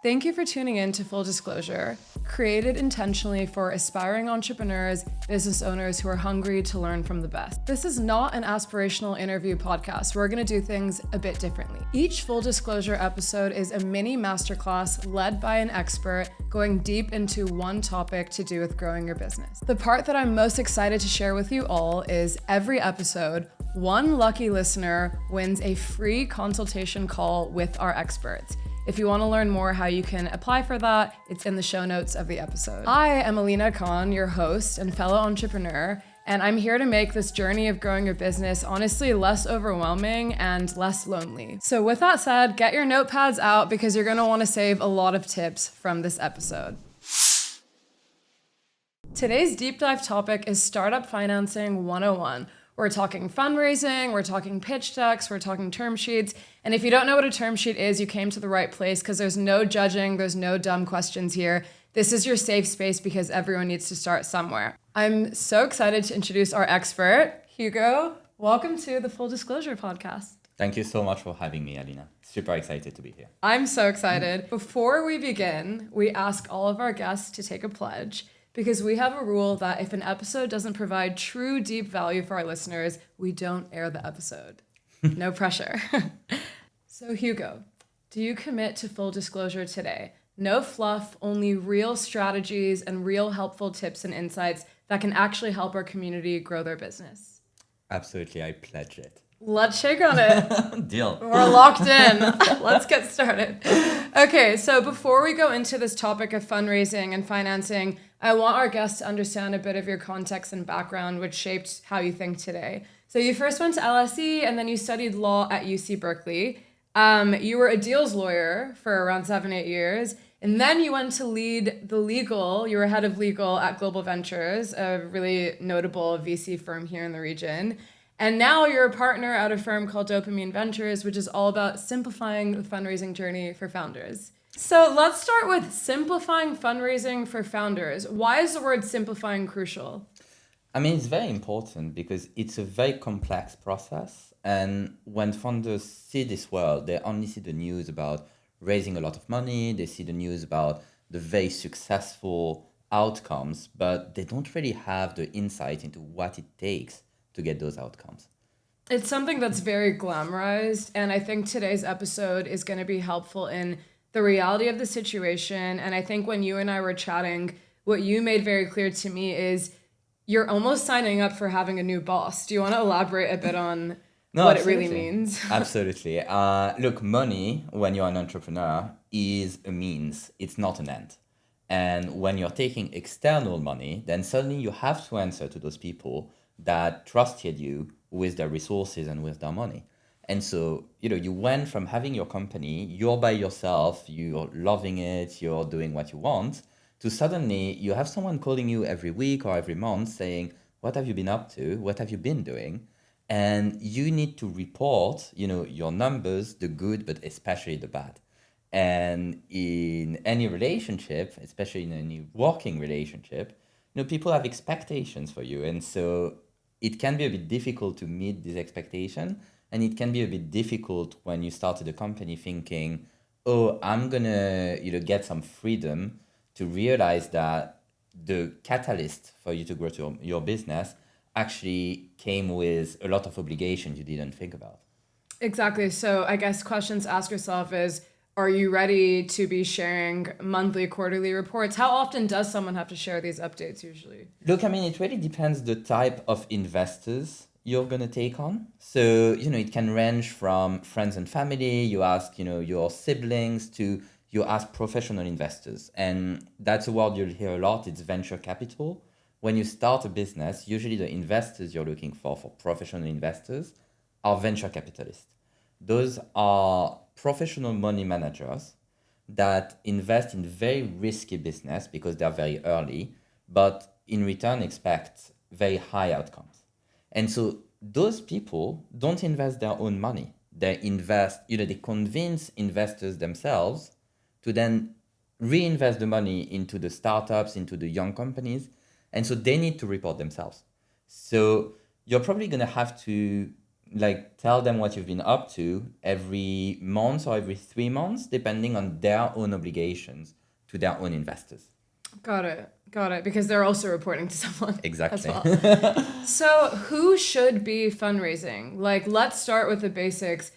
Thank you for tuning in to Full Disclosure, created intentionally for aspiring entrepreneurs, business owners who are hungry to learn from the best. This is not an aspirational interview podcast. We're going to do things a bit differently. Each Full Disclosure episode is a mini masterclass led by an expert going deep into one topic to do with growing your business. The part that I'm most excited to share with you all is every episode, one lucky listener wins a free consultation call with our experts. If you want to learn more how you can apply for that, it's in the show notes of the episode. I am Alina Khan, your host and fellow entrepreneur, and I'm here to make this journey of growing your business honestly less overwhelming and less lonely. So with that said, get your notepads out because you're going to want to save a lot of tips from this episode. Today's deep dive topic is Startup Financing 101. We're talking fundraising, we're talking pitch decks, we're talking term sheets. And if you don't know what a term sheet is, you came to the right place because there's no judging, there's no dumb questions here. This is your safe space because everyone needs to start somewhere. I'm so excited to introduce our expert, Hugo. Welcome to the Full Disclosure podcast. Thank you so much for having me, Alina. Super excited to be here. I'm so excited. Before we begin, we ask all of our guests to take a pledge, because we have a rule that if an episode doesn't provide true deep value for our listeners, we don't air the episode. No pressure. So Hugo, do you commit to full disclosure today? No fluff, only real strategies and real helpful tips and insights that can actually help our community grow their business. Absolutely, I pledge it. Let's shake on it. Deal. We're locked in. Let's get started. Okay, so before we go into this topic of fundraising and financing, I want our guests to understand a bit of your context and background, which shaped how you think today. So you first went to LSE and then you studied law at UC Berkeley. You were a deals lawyer for around 7-8 years. And then you went to lead the legal, you were head of legal at Global Ventures, a really notable VC firm here in the region. And now you're a partner at a firm called Dopamine Ventures, which is all about simplifying the fundraising journey for founders. So let's start with simplifying fundraising for founders. Why is the word simplifying crucial? I mean, it's very important because it's a very complex process. And when founders see this world, they only see the news about raising a lot of money. They see the news about the very successful outcomes, but they don't really have the insight into what it takes to get those outcomes. It's something that's very glamorized, and I think today's episode is going to be helpful in the reality of the situation. And I think when you and I were chatting, what you made very clear to me is you're almost signing up for having a new boss. Do you want to elaborate a bit on what absolutely. It really means? Absolutely. Look, money, when you're an entrepreneur, is a means. It's not an end. And when you're taking external money, then suddenly you have to answer to those people that trusted you with their resources and with their money. And so, you went from having your company, you're by yourself, you're loving it, you're doing what you want, to suddenly you have someone calling you every week or every month saying, what have you been up to? What have you been doing? And you need to report, your numbers, the good, but especially the bad. And in any relationship, especially in any working relationship, people have expectations for you. And so it can be a bit difficult to meet this expectation. And it can be a bit difficult when you started a company thinking, oh, I'm going to get some freedom, to realize that the catalyst for you to grow to your business actually came with a lot of obligations you didn't think about. Exactly. So I guess questions to ask yourself is, are you ready to be sharing monthly, quarterly reports? How often does someone have to share these updates usually? Look, I mean, it really depends the type of investors you're going to take on. So, it can range from friends and family, you ask, your siblings, to you ask professional investors. And that's a word you'll hear a lot, it's venture capital. When you start a business, usually the investors you're looking for professional investors, are venture capitalists. Those are professional money managers that invest in very risky business because they're very early, but in return expect very high outcomes. And so those people don't invest their own money. They invest, they convince investors themselves to then reinvest the money into the startups, into the young companies. And so they need to report themselves. So you're probably going to have to like tell them what you've been up to every month or every 3 months, depending on their own obligations to their own investors. Got it. Got it. Because they're also reporting to someone as Exactly. well. So who should be fundraising? Like, let's start with the basics.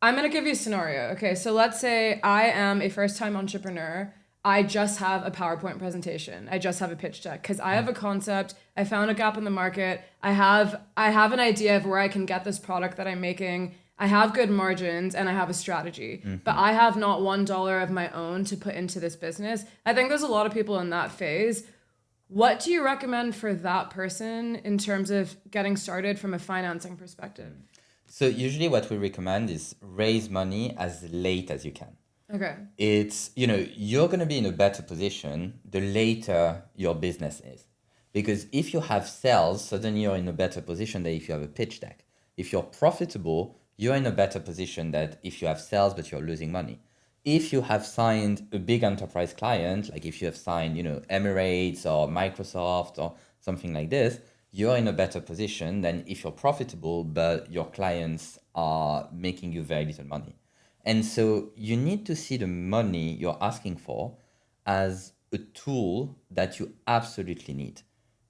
I'm going to give you a scenario. Okay, so let's say I am a first-time entrepreneur. I just have a PowerPoint presentation. I just have a pitch deck because I have a concept. I found a gap in the market. I have an idea of where I can get this product that I'm making. I have good margins and I have a strategy, but I have not $1 of my own to put into this business. I think there's a lot of people in that phase. What do you recommend for that person in terms of getting started from a financing perspective? So usually what we recommend is raise money as late as you can. Okay. It's, you're going to be in a better position the later your business is. Because if you have sales, suddenly you're in a better position than if you have a pitch deck. If you're profitable, you're in a better position than if you have sales but you're losing money. If you have signed a big enterprise client, like if you have signed, Emirates or Microsoft or something like this, you're in a better position than if you're profitable but your clients are making you very little money. And so you need to see the money you're asking for as a tool that you absolutely need.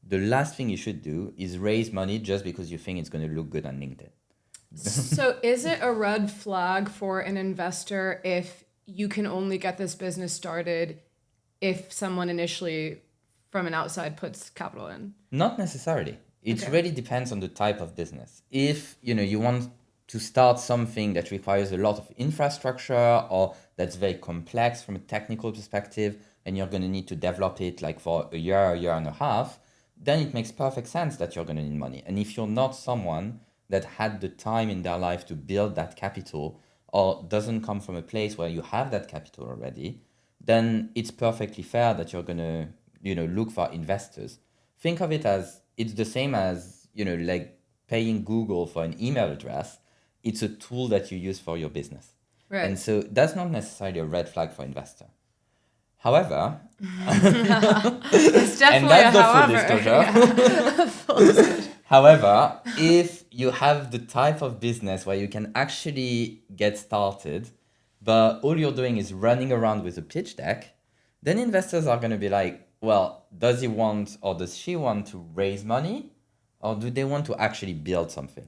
The last thing you should do is raise money just because you think it's going to look good on LinkedIn. So is it a red flag for an investor if you can only get this business started if someone initially from an outside puts capital in? Not necessarily. It Okay. really depends on the type of business. If you want to start something that requires a lot of infrastructure or that's very complex from a technical perspective, and you're going to need to develop it like for a year and a half, then it makes perfect sense that you're going to need money. And if you're not someone that had the time in their life to build that capital or doesn't come from a place where you have that capital already, then it's perfectly fair that you're going to, look for investors. Think of it as it's the same as, like paying Google for an email address. It's a tool that you use for your business. Right. And so that's not necessarily a red flag for investor. However, It's and definitely a that's the full however. disclosure. Yeah. Full disclosure. However, if you have the type of business where you can actually get started, but all you're doing is running around with a pitch deck, then investors are going to be like, well, does he want or does she want to raise money, or do they want to actually build something?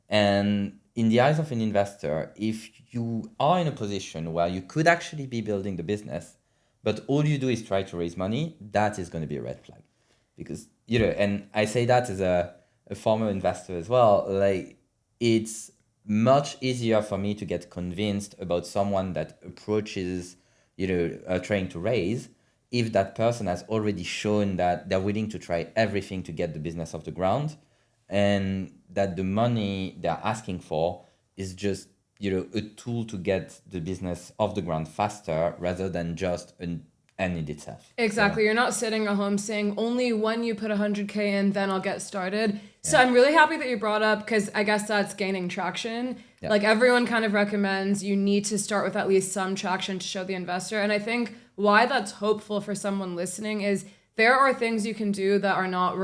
And in the eyes of an investor, if you are in a position where you could actually be building the business, but all you do is try to raise money, that is going to be a red flag. Because, and I say that as a former investor as well, like it's much easier for me to get convinced about someone that approaches, trying to raise, if that person has already shown that they're willing to try everything to get the business off the ground, and that the money they're asking for is just a tool to get the business off the ground faster rather than just an end in itself. Exactly. So, You're not sitting at home saying only when you put 100K in, then I'll get started. So Yeah. I'm really happy that you brought up because I guess that's gaining traction. Yeah. Like everyone kind of recommends you need to start with at least some traction to show the investor. And I think why that's hopeful for someone listening is there are things you can do that are not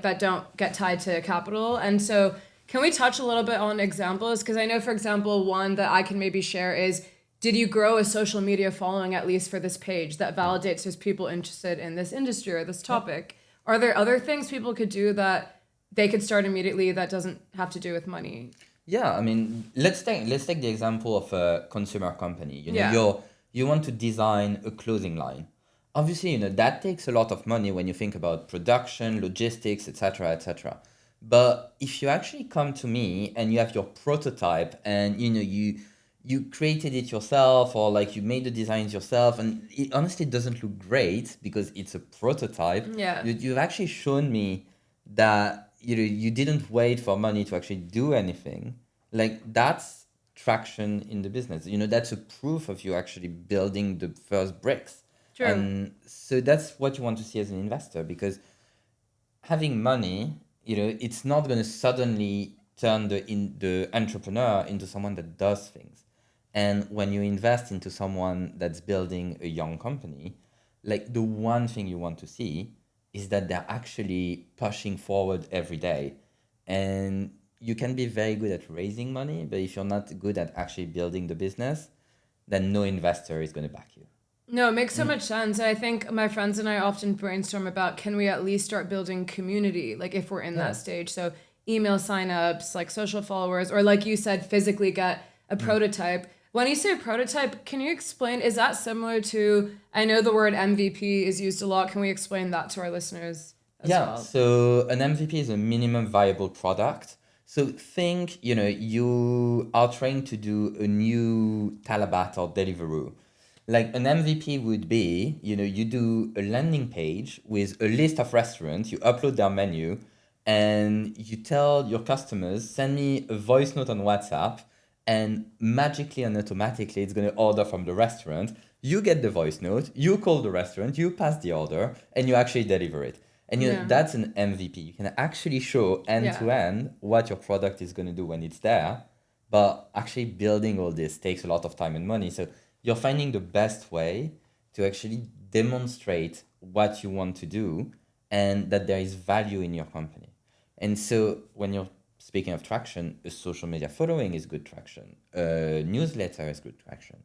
that don't get tied to capital. And so can we touch a little bit on examples? Because I know, for example, one that I can maybe share is, did you grow a social media following at least for this page that validates there's people interested in this industry or this topic? Are there other things people could do that they could start immediately that doesn't have to do with money? Yeah, I mean, let's take the example of a consumer company. Yeah. You want to design a clothing line. Obviously, that takes a lot of money when you think about production, logistics, etc., etc. But if you actually come to me and you have your prototype and you created it yourself, or like you made the designs yourself, and it honestly doesn't look great because it's a prototype. Yeah. You've actually shown me that you didn't wait for money to actually do anything. Like that's traction in the business. That's a proof of you actually building the first bricks. True. And so that's what you want to see as an investor, because having money, it's not going to suddenly turn the entrepreneur into someone that does things. And when you invest into someone that's building a young company, like the one thing you want to see is that they're actually pushing forward every day. And you can be very good at raising money, but if you're not good at actually building the business, then no investor is going to back you. No, it makes so much sense. And I think my friends and I often brainstorm about, can we at least start building community, like if we're in that stage? So email signups, like social followers, or like you said, physically get a prototype. When you say prototype, can you explain, is that similar to, I know the word MVP is used a lot. Can we explain that to our listeners as well? So an MVP is a minimum viable product. So think, you are trying to do a new Talabat or Deliveroo. Like an MVP would be, you do a landing page with a list of restaurants, you upload their menu, and you tell your customers, send me a voice note on WhatsApp, and magically and automatically it's going to order from the restaurant. You get the voice note, you call the restaurant, you pass the order, and you actually deliver it. And that's an MVP. You can actually show end to end what your product is going to do when it's there. But actually building all this takes a lot of time and money. So you're finding the best way to actually demonstrate what you want to do and that there is value in your company. And so when you're speaking of traction, a social media following is good traction. A newsletter is good traction.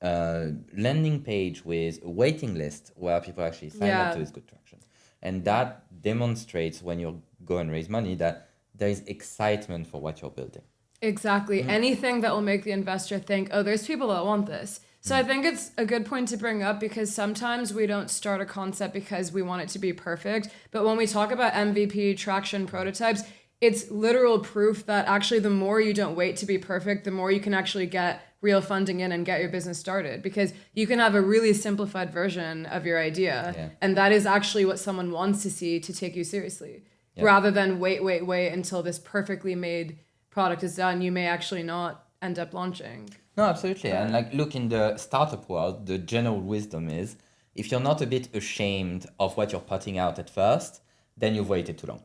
Landing page with a waiting list where people actually sign up to is good traction. And that demonstrates when you go and raise money that there is excitement for what you're building. Exactly. Anything that will make the investor think, oh, there's people that want this. So I think it's a good point to bring up, because sometimes we don't start a concept because we want it to be perfect. But when we talk about MVP, traction, prototypes, it's literal proof that actually the more you don't wait to be perfect, the more you can actually get real funding in and get your business started, because you can have a really simplified version of your idea. And that is actually what someone wants to see to take you seriously, rather than wait until this perfectly made product is done. You may actually not end up launching. No, absolutely. And look, in the startup world, the general wisdom is if you're not a bit ashamed of what you're putting out at first, then you've waited too long.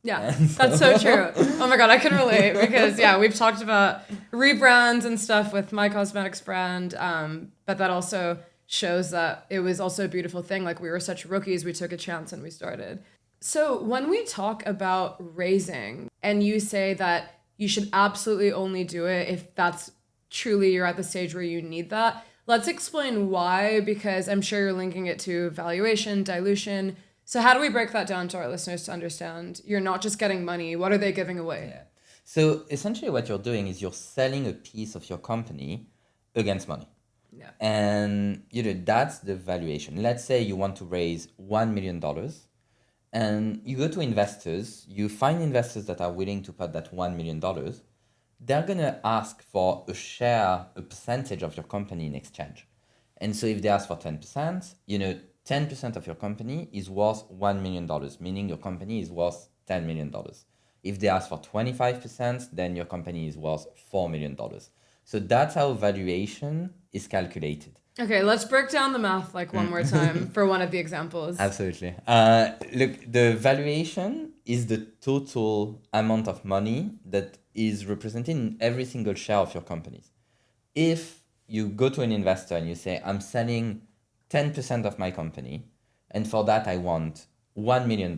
Yeah, that's so true. Oh my God, I can relate, because we've talked about rebrands and stuff with my cosmetics brand, but that also shows that it was also a beautiful thing. Like, we were such rookies, we took a chance and we started. So when we talk about raising, and you say that you should absolutely only do it if that's truly you're at the stage where you need that, let's explain why, because I'm sure you're linking it to valuation, dilution. So how do we break that down to our listeners to understand you're not just getting money? What are they giving away? Yeah. So essentially what you're doing is you're selling a piece of your company against money. Yeah. And that's the valuation. Let's say you want to raise $1 million and you go to investors, you find investors that are willing to put that $1 million. They're going to ask for a percentage of your company in exchange. And so if they ask for 10%, 10% of your company is worth $1 million, meaning your company is worth $10 million. If they ask for 25%, then your company is worth $4 million. So that's how valuation is calculated. Okay, let's break down the math one more time for one of the examples. Absolutely. Look, the valuation is the total amount of money that is represented in every single share of your companies. If you go to an investor and you say, I'm selling 10% of my company, and for that I want $1 million,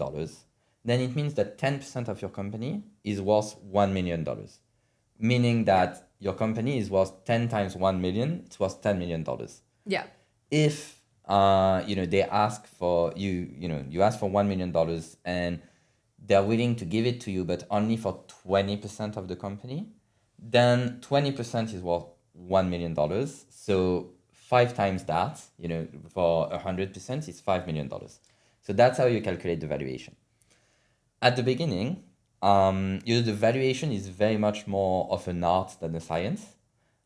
then it means that 10% of your company is worth $1 million, meaning that your company is worth 10 times 1 million, it's worth $10 million. Yeah. If they ask for you ask for $1 million and they're willing to give it to you, but only for 20% of the company, then 20% is worth $1 million. So 5 times that, for 100% is $5 million. So that's how you calculate the valuation. At the beginning, the valuation is very much more of an art than a science,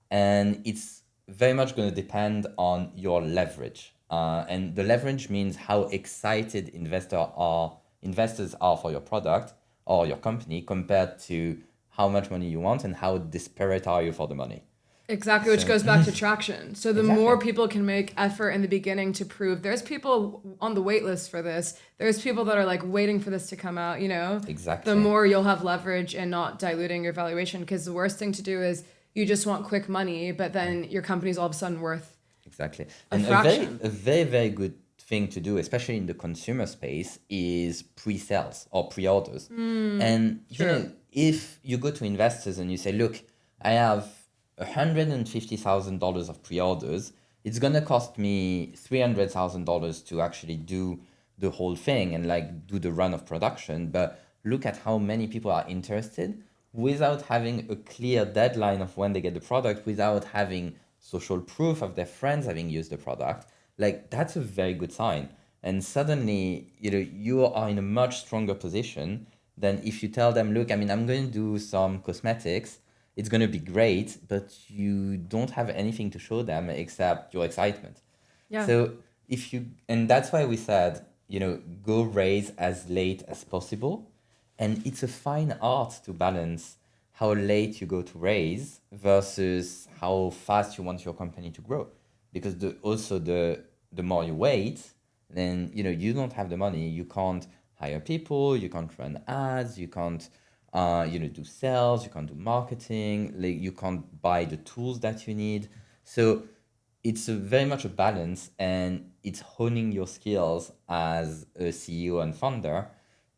and it's very much going to depend on your leverage. And the leverage means how excited investors are for your product or your company compared to how much money you want and how desperate are you for the money. Exactly, which goes back to traction. So the more people can make effort in the beginning to prove there's people on the wait list for this, there's people that are waiting for this to come out, Exactly. The more you'll have leverage and not diluting your valuation, because the worst thing to do is you just want quick money, but then your company's all of a sudden worth Exactly. a And fraction. a very, very good thing to do, especially in the consumer space, is pre-sales or pre-orders. And you know, if you go to investors and you say, look, I have $150,000 of pre-orders, it's gonna cost me $300,000 to actually do the whole thing and like do the run of production. But look at how many people are interested without having a clear deadline of when they get the product, without having social proof of their friends having used the product. Like that's a very good sign. And suddenly, you know, you are in a much stronger position than if you tell them, look, I mean, I'm going to do some cosmetics. It's going to be great, but you don't have anything to show them except your excitement. Yeah. So if you, and that's why we said, you know, go raise as late as possible. And it's a fine art to balance how late you go to raise versus how fast you want your company to grow. Because the more you wait, then you know you don't have the money. You can't hire people. You can't run ads. You can't do sales. You can't do marketing. Like you can't buy the tools that you need. So it's very much a balance, and it's honing your skills as a CEO and founder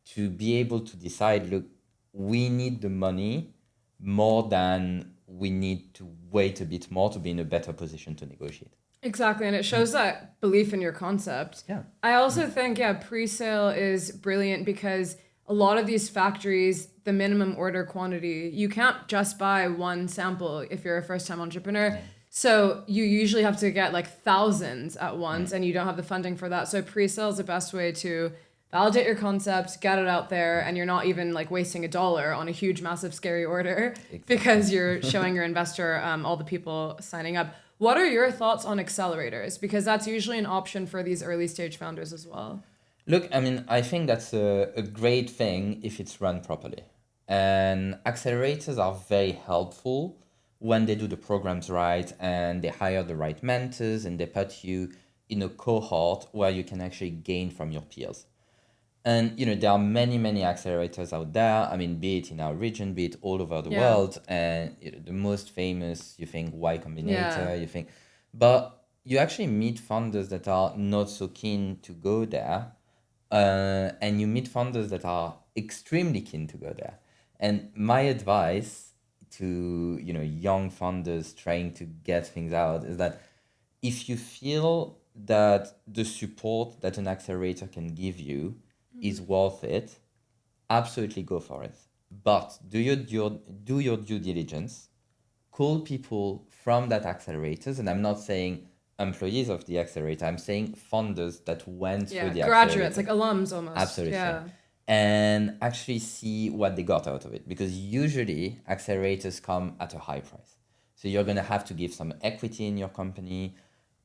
to be able to decide, look, we need the money more than we need to wait a bit more to be in a better position to negotiate. Exactly, and it shows that belief in your concept. Yeah. I also think, pre-sale is brilliant because a lot of these factories, the minimum order quantity, you can't just buy one sample if you're a first-time entrepreneur. So you usually have to get like thousands at once, and you don't have the funding for that. So pre-sale is the best way to validate your concept, get it out there, and you're not even like wasting $1 on a huge, massive, scary order because you're showing your investor all the people signing up. What are your thoughts on accelerators? Because that's usually an option for these early stage founders as well. Look, I mean, I think that's a great thing if it's run properly. And accelerators are very helpful when they do the programs right and they hire the right mentors and they put you in a cohort where you can actually gain from your peers. And you know there are many accelerators out there. I mean, be it in our region, be it all over the world. And you know, the most famous, you think Y Combinator, you think, but you actually meet funders that are not so keen to go there, and you meet funders that are extremely keen to go there. And my advice to young funders trying to get things out is that if you feel that the support that an accelerator can give you is worth it, absolutely go for it. But do your due diligence. Call people from that accelerators, and I'm not saying employees of the accelerator. I'm saying funders that went through the graduates, accelerator. like alums almost. Absolutely. Yeah. And actually see what they got out of it, because usually accelerators come at a high price. So you're going to have to give some equity in your company,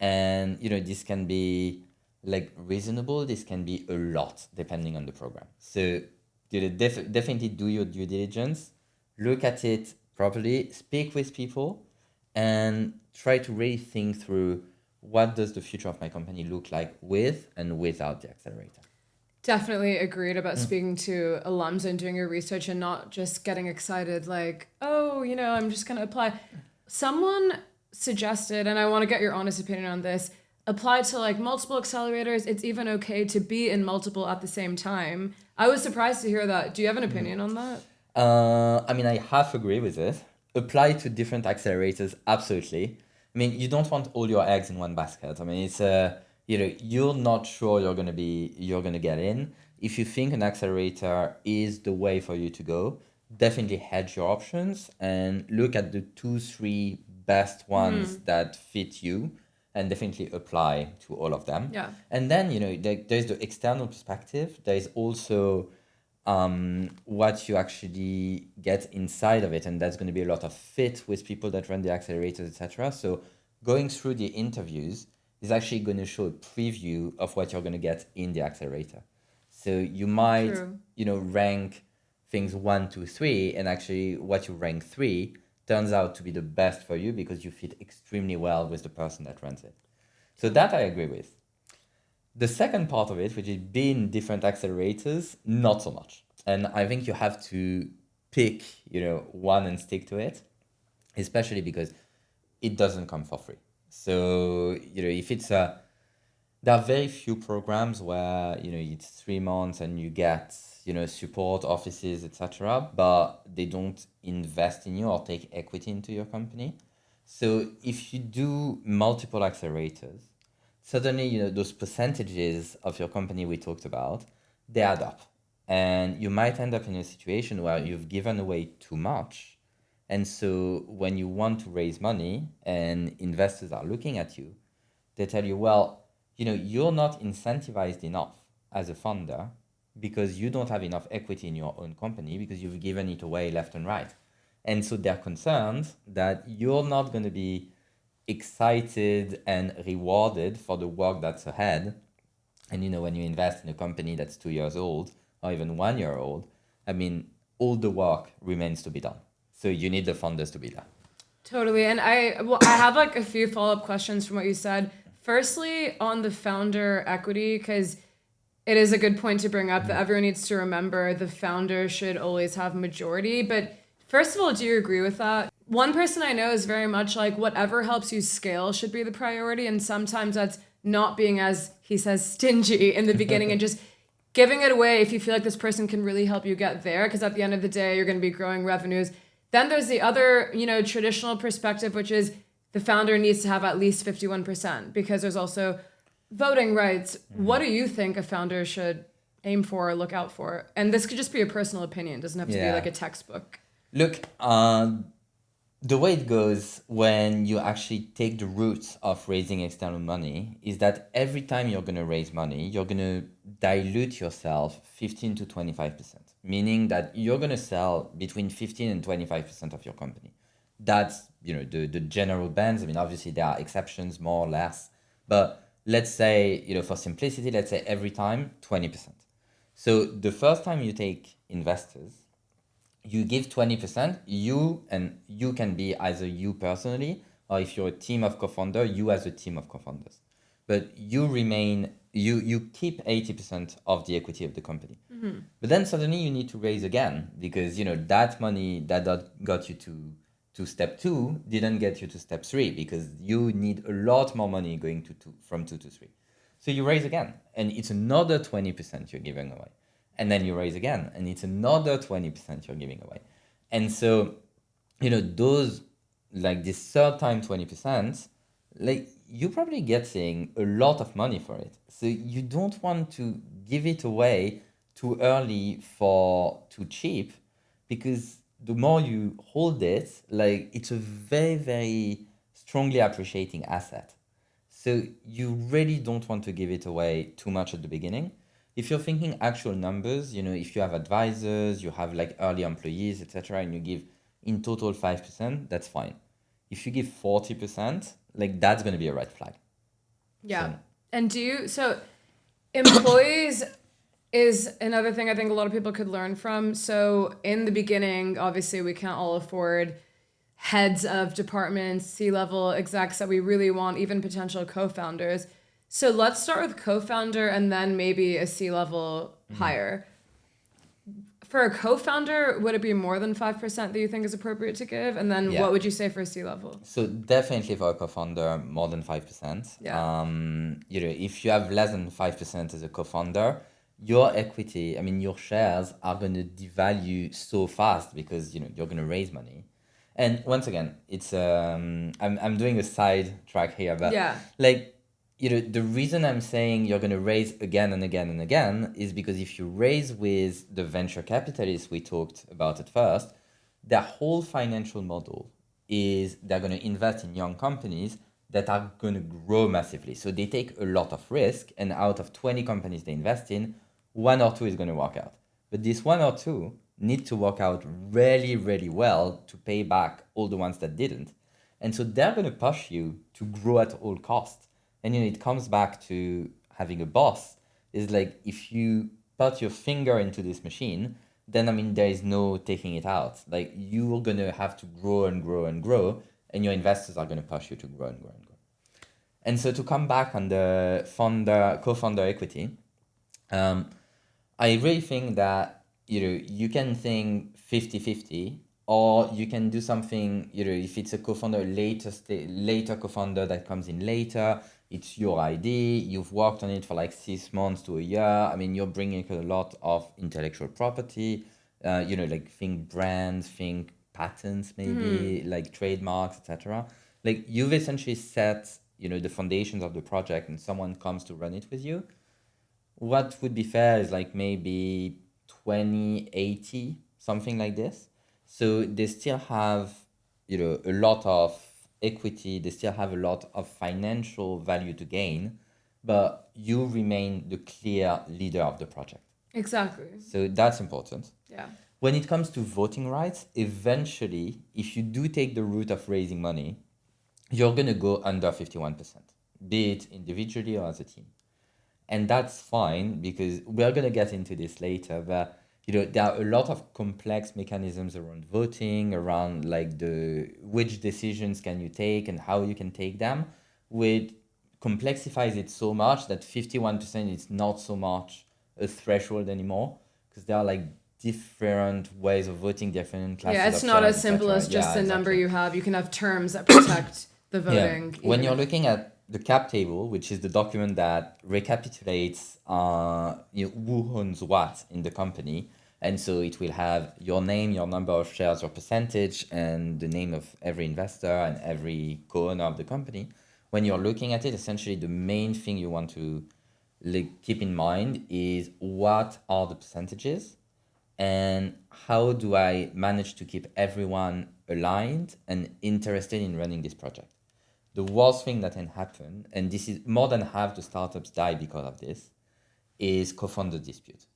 and this can be like reasonable, this can be a lot depending on the program. So definitely do your due diligence, look at it properly, speak with people, and try to really think through what does the future of my company look like with and without the accelerator. Definitely agreed about speaking to alums and doing your research and not just getting excited like, oh, I'm just going to apply. Someone suggested, and I want to get your honest opinion on this, apply to like multiple accelerators. It's even okay to be in multiple at the same time. I was surprised to hear that. Do you have an opinion on that? I mean, I half agree with it. Apply to different accelerators, absolutely. I mean, you don't want all your eggs in one basket. I mean, it's you're not sure you're gonna get in. If you think an accelerator is the way for you to go, definitely hedge your options and look at the 2-3 best ones that fit you, and definitely apply to all of them. Yeah. And then there's the external perspective. There is also what you actually get inside of it, and that's going to be a lot of fit with people that run the accelerators, etc. So going through the interviews is actually going to show a preview of what you're going to get in the accelerator. So you might rank things 1, 2, 3, and actually what you rank 3 turns out to be the best for you because you fit extremely well with the person that runs it. So that I agree with. The second part of it, which is being different accelerators, not so much. And I think you have to pick, one and stick to it, especially because it doesn't come for free. So, if it's There are very few programs where, it's 3 months and you get, support offices, etc., but they don't invest in you or take equity into your company. So if you do multiple accelerators, suddenly, those percentages of your company we talked about, they add up. And you might end up in a situation where you've given away too much. And so when you want to raise money and investors are looking at you, they tell you, well, you're not incentivized enough as a funder because you don't have enough equity in your own company because you've given it away left and right. And so they're concerned that you're not going to be excited and rewarded for the work that's ahead. And when you invest in a company that's 2 years old or even 1 year old, I mean, all the work remains to be done. So you need the funders to be there. Totally. And I have like a few follow-up questions from what you said. Firstly, on the founder equity, because it is a good point to bring up that everyone needs to remember the founder should always have majority. But first of all, do you agree with that? One person I know is very much like whatever helps you scale should be the priority. And sometimes that's not being, as he says, stingy in the beginning and just giving it away if you feel like this person can really help you get there. Because at the end of the day, you're going to be growing revenues. Then there's the other, traditional perspective, which is the founder needs to have at least 51% because there's also voting rights. What do you think a founder should aim for or look out for? And this could just be a personal opinion. It doesn't have to be like a textbook. Look, the way it goes when you actually take the route of raising external money is that every time you're going to raise money, you're going to dilute yourself 15 to 25%, meaning that you're going to sell between 15 and 25% of your company. That's, the general bands. I mean, obviously there are exceptions, more or less, but let's say, for simplicity, let's say every time 20%. So the first time you take investors, you give 20%, you can be either you personally, or if you're a team of co-founder, you as a team of co-founders. But you keep 80% of the equity of the company. Mm-hmm. But then suddenly you need to raise again because, that money that got you to step 2 didn't get you to step 3 because you need a lot more money going from 2 to 3. So you raise again and it's another 20% you're giving away. And then you raise again and it's another 20% you're giving away. And so, those, like this third time 20%, like you're probably getting a lot of money for it. So you don't want to give it away too early for too cheap because the more you hold it, like it's a very, very strongly appreciating asset. So you really don't want to give it away too much at the beginning. If you're thinking actual numbers, if you have advisors, you have like early employees, etc., and you give in total 5%, that's fine. If you give 40%, like that's going to be a red flag. Yeah. And so employees is another thing I think a lot of people could learn from. So in the beginning, obviously we can't all afford heads of departments, C-level execs that we really want, even potential co-founders. So let's start with co-founder and then maybe a C-level hire. For a co-founder, would it be more than 5% that you think is appropriate to give? And then what would you say for a C-level? So definitely for a co-founder, more than 5%. Yeah. If you have less than 5% as a co-founder, your equity, your shares are going to devalue so fast because, you're going to raise money. And once again, it's, I'm doing a side track here, but the reason I'm saying you're going to raise again and again and again is because if you raise with the venture capitalists we talked about at first, their whole financial model is they're going to invest in young companies that are going to grow massively. So they take a lot of risk, and out of 20 companies they invest in, 1 or 2 is going to work out. But this 1 or 2 need to work out really, really well to pay back all the ones that didn't. And so they're going to push you to grow at all costs. And it comes back to having a boss. Is like if you put your finger into this machine, then there is no taking it out. Like you're gonna have to grow and grow and grow, and your investors are gonna push you to grow and grow and grow. And so to come back on the co-founder equity, I really think that you can think 50-50, or you can do something, if it's a co-founder later co-founder that comes in later, It's your idea. You've worked on it for like 6 months to a year. I mean, you're bringing a lot of intellectual property, like think brands, think patents, maybe like trademarks, etc. Like you've essentially set, the foundations of the project and someone comes to run it with you. What would be fair is like maybe 20/80, something like this. So they still have, a lot of equity, they still have a lot of financial value to gain, but you remain the clear leader of the project. Exactly. So that's important. Yeah. When it comes to voting rights, eventually, if you do take the route of raising money, you're going to go under 51%, be it individually or as a team. And that's fine because we're going to get into this later, but there are a lot of complex mechanisms around voting, around like the which decisions can you take and how you can take them, which complexifies it so much that 51% is not so much a threshold anymore, because there are like different ways of voting, different classes Yeah, it's of not shares, as simple etc. as just Yeah, the number exactly. you have. You can have terms that protect the voting. When even you're if- looking at the cap table, which is the document that recapitulates who owns what in the company, and so it will have your name, your number of shares, your percentage, and the name of every investor and every co-owner of the company. When you're looking at it, essentially the main thing you want to keep in mind is what are the percentages and how do I manage to keep everyone aligned and interested in running this project. The worst thing that can happen, and this is more than half the startups die because of this, is co-founder dispute.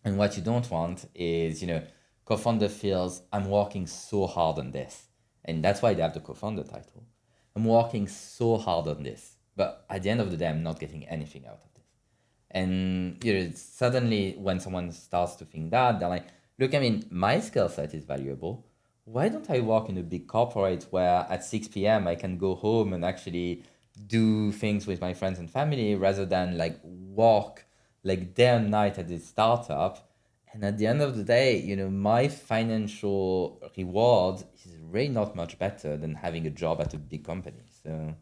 And what you don't want is, co-founder feels I'm working so hard on this. And that's why they have the co-founder title. I'm working so hard on this, but at the end of the day, I'm not getting anything out of this. And suddenly when someone starts to think that, they're like, look, I mean, my skill set is valuable. Why don't I work in a big corporate where at 6 p.m. I can go home and actually do things with my friends and family rather than like work like day and night at this startup? And at the end of the day, my financial reward is really not much better than having a job at a big company. So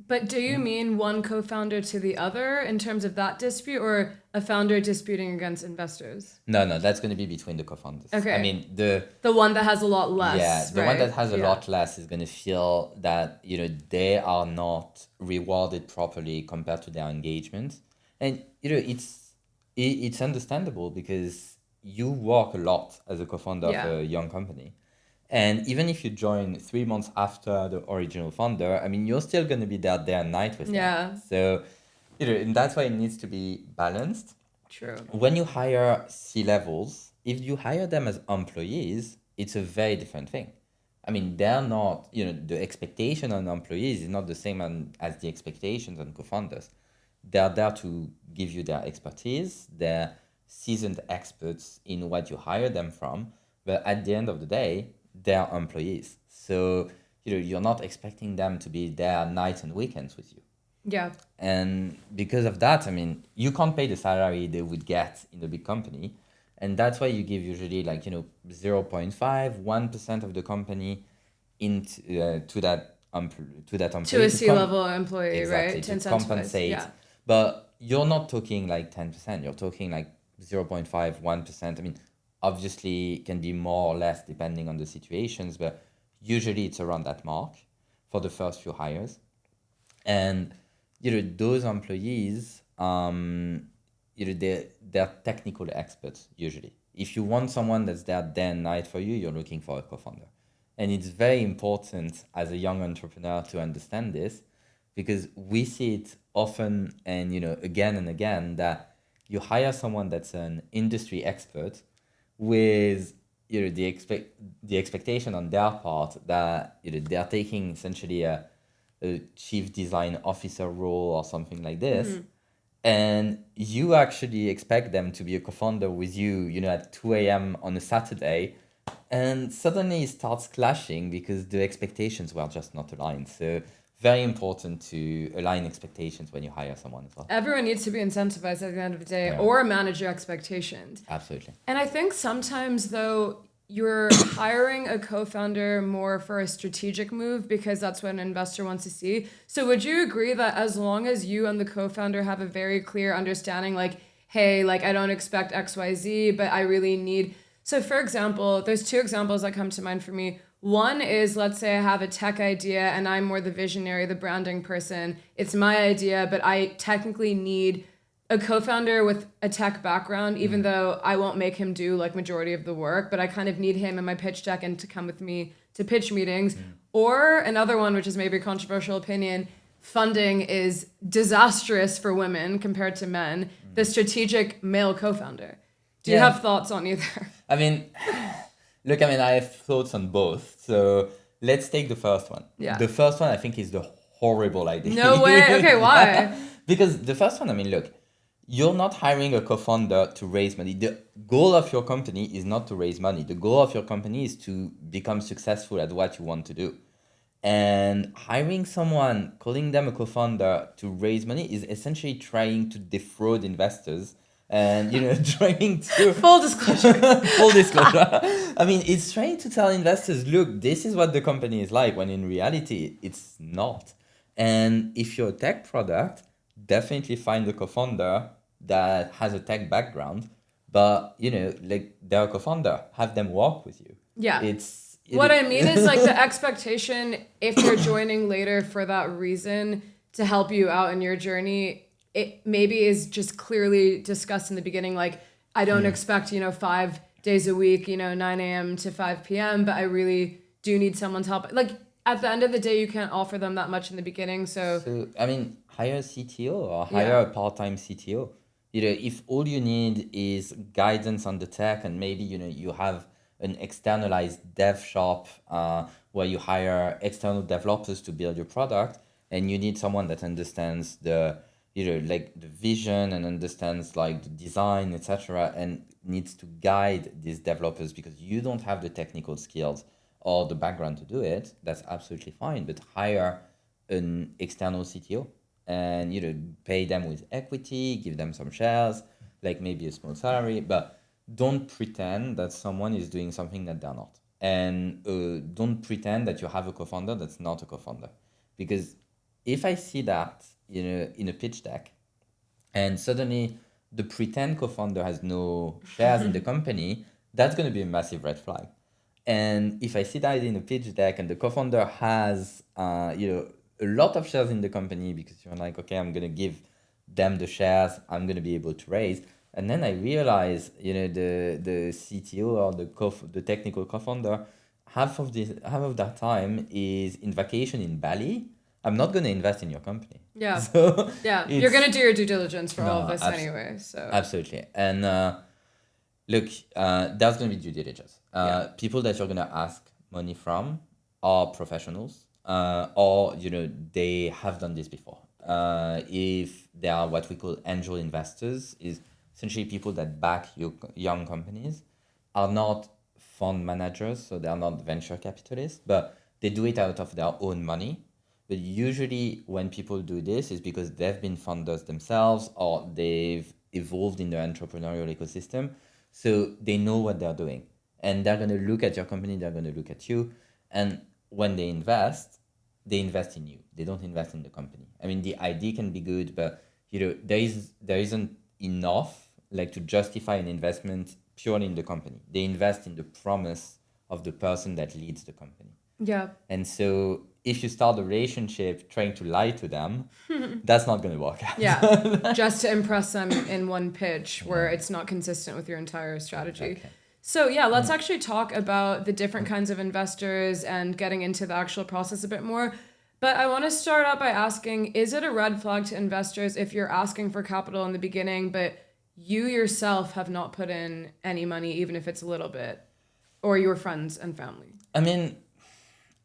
But do you mean one co-founder to the other in terms of that dispute, or a founder disputing against investors? no, that's going to be between the co-founders. Okay. I mean, the one that has a lot less. the one right? that has a lot less is going to feel that they are not rewarded properly compared to their engagement, and it's understandable because you work a lot as a co-founder of Yeah. a young company. And even if you join 3 months after the original founder, I mean, you're still going to be there day and night with Yeah. them. So, and that's why it needs to be balanced. True. When you hire C-levels, if you hire them as employees, it's a very different thing. I mean, they're not, the expectation on employees is not the same as the expectations on co-founders. They're there to give you their expertise. They're seasoned experts in what you hire them from. But at the end of the day, they're employees. So, you're not expecting them to be there nights and weekends with you. Yeah. And because of that, I mean, you can't pay the salary they would get in a big company. And that's why you give usually like, 0.5, 1% of the company into to that employee. To a C-level employee, Exactly, right? to incentivize. compensate. Yeah. But you're not talking like 10%, you're talking like 0.5, 1%. I mean, obviously it can be more or less depending on the situations, but usually it's around that mark for the first few hires. And those employees, they're technical experts usually. If you want someone that's there day and night for you, you're looking for a co-founder. And it's very important as a young entrepreneur to understand this, because we see it often and again and again that you hire someone that's an industry expert with the expectation on their part that they're taking essentially a chief design officer role or something like this, and you actually expect them to be a co-founder with you, at 2 a.m. on a Saturday, and suddenly it starts clashing because the expectations were just not aligned. So very important to align expectations when you hire someone as well. Everyone needs to be incentivized at the end of the day, Yeah. or manage your expectations. Absolutely. And I think sometimes, though, you're hiring a co-founder more for a strategic move because that's what an investor wants to see. So would you agree that as long as you and the co-founder have a very clear understanding, like, hey, like I don't expect XYZ, but I really need. So for example, there's two examples that come to mind for me. One is, let's say I have a tech idea and I'm more the visionary, the branding person. It's my idea, but I technically need a co-founder with a tech background, even though I won't make him do like majority of the work, but I kind of need him in my pitch deck and to come with me to pitch meetings. Or another one, which is maybe a controversial opinion, funding is disastrous for women compared to men, the strategic male co-founder. Do you have thoughts on either? I mean, look, I mean, I have thoughts on both. So let's take the first one. Yeah. The first one, I think, is the horrible idea. No way. Okay, why? Because the first one, I mean, look, you're not hiring a co-founder to raise money. The goal of your company is not to raise money. The goal of your company is to become successful at what you want to do. And hiring someone, calling them a co-founder to raise money is essentially trying to defraud investors and, trying to... Full disclosure. Full disclosure. I mean, it's trying to tell investors, look, this is what the company is like, when in reality, it's not. And if you're a tech product, definitely find a co-founder that has a tech background, but, like they're a co-founder, have them work with you. Yeah. What I mean is like the expectation, if you're joining later for that reason to help you out in your journey, it maybe is just clearly discussed in the beginning. Like, I don't expect, 5 days a week, 9 a.m. to 5 p.m., but I really do need someone's help. Like, at the end of the day, you can't offer them that much in the beginning. So I mean, hire a CTO or hire a part-time CTO. If all you need is guidance on the tech and maybe, you have an externalized dev shop where you hire external developers to build your product, and you need someone that understands the like the vision and understands like the design, etc., and needs to guide these developers because you don't have the technical skills or the background to do it, that's absolutely fine. But hire an external CTO and pay them with equity, give them some shares, like maybe a small salary, but don't pretend that someone is doing something that they're not. And don't pretend that you have a co-founder that's not a co-founder. Because if I see that, in a pitch deck, and suddenly the pretend co-founder has no shares in the company, that's going to be a massive red flag. And if I see that in a pitch deck and the co-founder has, a lot of shares in the company because you're like, okay, I'm going to give them the shares, I'm going to be able to raise. And then I realize, the CTO or the technical co-founder, half of that time is in vacation in Bali. I'm not going to invest in your company. Yeah. So you're going to do your due diligence for all of this anyway. So absolutely. And look, there's going to be due diligence. People that you're going to ask money from are professionals, or they have done this before. If they are what we call angel investors, is essentially people that back young companies, are not fund managers, so they are not venture capitalists, but they do it out of their own money. But usually when people do this is because they've been funders themselves or they've evolved in the entrepreneurial ecosystem. So they know what they're doing. And they're going to look at your company, they're going to look at you. And when they invest in you. They don't invest in the company. I mean, the idea can be good, but there isn't enough like to justify an investment purely in the company. They invest in the promise of the person that leads the company. Yeah. And so if you start a relationship trying to lie to them, that's not going to work out. Yeah. Just to impress them in one pitch where it's not consistent with your entire strategy. Exactly. So yeah, let's actually talk about the different kinds of investors and getting into the actual process a bit more. But I want to start out by asking, is it a red flag to investors if you're asking for capital in the beginning, but you yourself have not put in any money, even if it's a little bit, or your friends and family? I mean,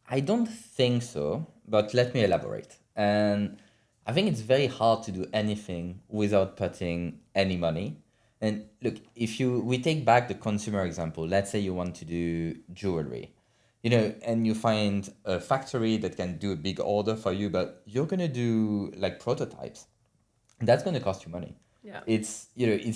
I don't think so, but let me elaborate. And I think it's very hard to do anything without putting any money. And look, we take back the consumer example, let's say you want to do jewelry, and you find a factory that can do a big order for you, but you're going to do like prototypes. That's going to cost you money. Yeah. It's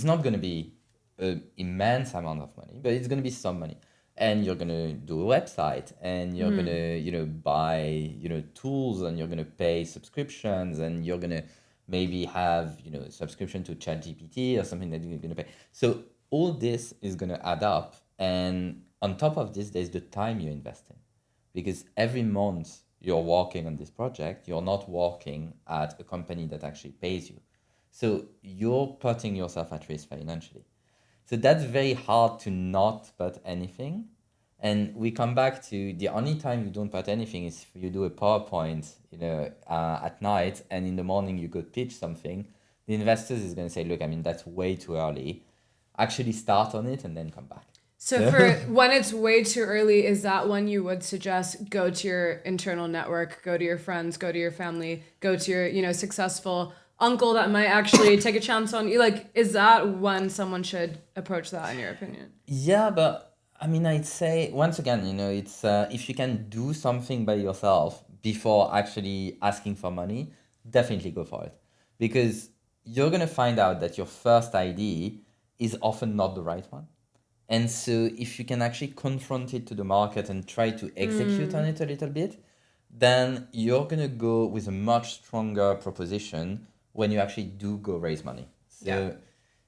not going to be an immense amount of money, but it's going to be some money. and you're gonna do a website, and you're gonna, buy, tools, and you're gonna pay subscriptions, and you're gonna maybe have, a subscription to ChatGPT or something that you're gonna pay. So all this is gonna add up, and on top of this, there's the time you invest in, because every month you're working on this project, you're not working at a company that actually pays you. So you're putting yourself at risk financially. So that's very hard to not put anything. And we come back to the only time you don't put anything is if you do a PowerPoint, at night, and in the morning you go pitch something. The investors is going to say, look, I mean, that's way too early. Actually start on it and then come back. So for when it's way too early, is that when you would suggest go to your internal network, go to your friends, go to your family, go to your, successful uncle that might actually take a chance on you? Like, is that when someone should approach that, in your opinion? Yeah, but I mean, I'd say once again, it's if you can do something by yourself before actually asking for money, definitely go for it, because you're gonna find out that your first idea is often not the right one. And so if you can actually confront it to the market and try to execute on it a little bit, then you're going to go with a much stronger proposition when you actually do go raise money. So,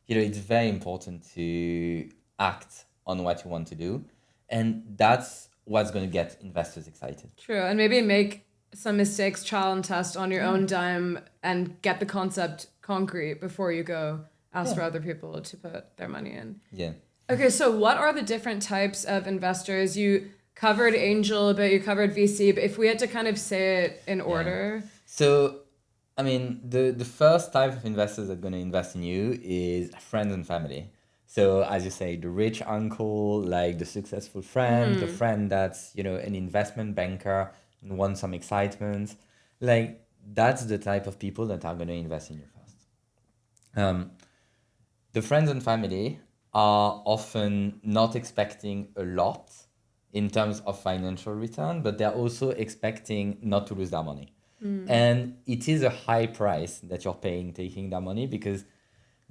it's very important to act on what you want to do. And that's what's going to get investors excited. True. And maybe make some mistakes, trial and test on your own dime, and get the concept concrete before you go ask for other people to put their money in. Yeah. Okay, so what are the different types of investors? You covered angel a bit, you covered VC, but if we had to kind of say it in order. So, I mean, the first type of investors that are going to invest in you is friends and family. So, as you say, the rich uncle, like the successful friend, the friend that's, an investment banker and wants some excitement. Like, that's the type of people that are going to invest in you first. The friends and family are often not expecting a lot in terms of financial return, but they're also expecting not to lose their money. And it is a high price that you're paying taking their money, because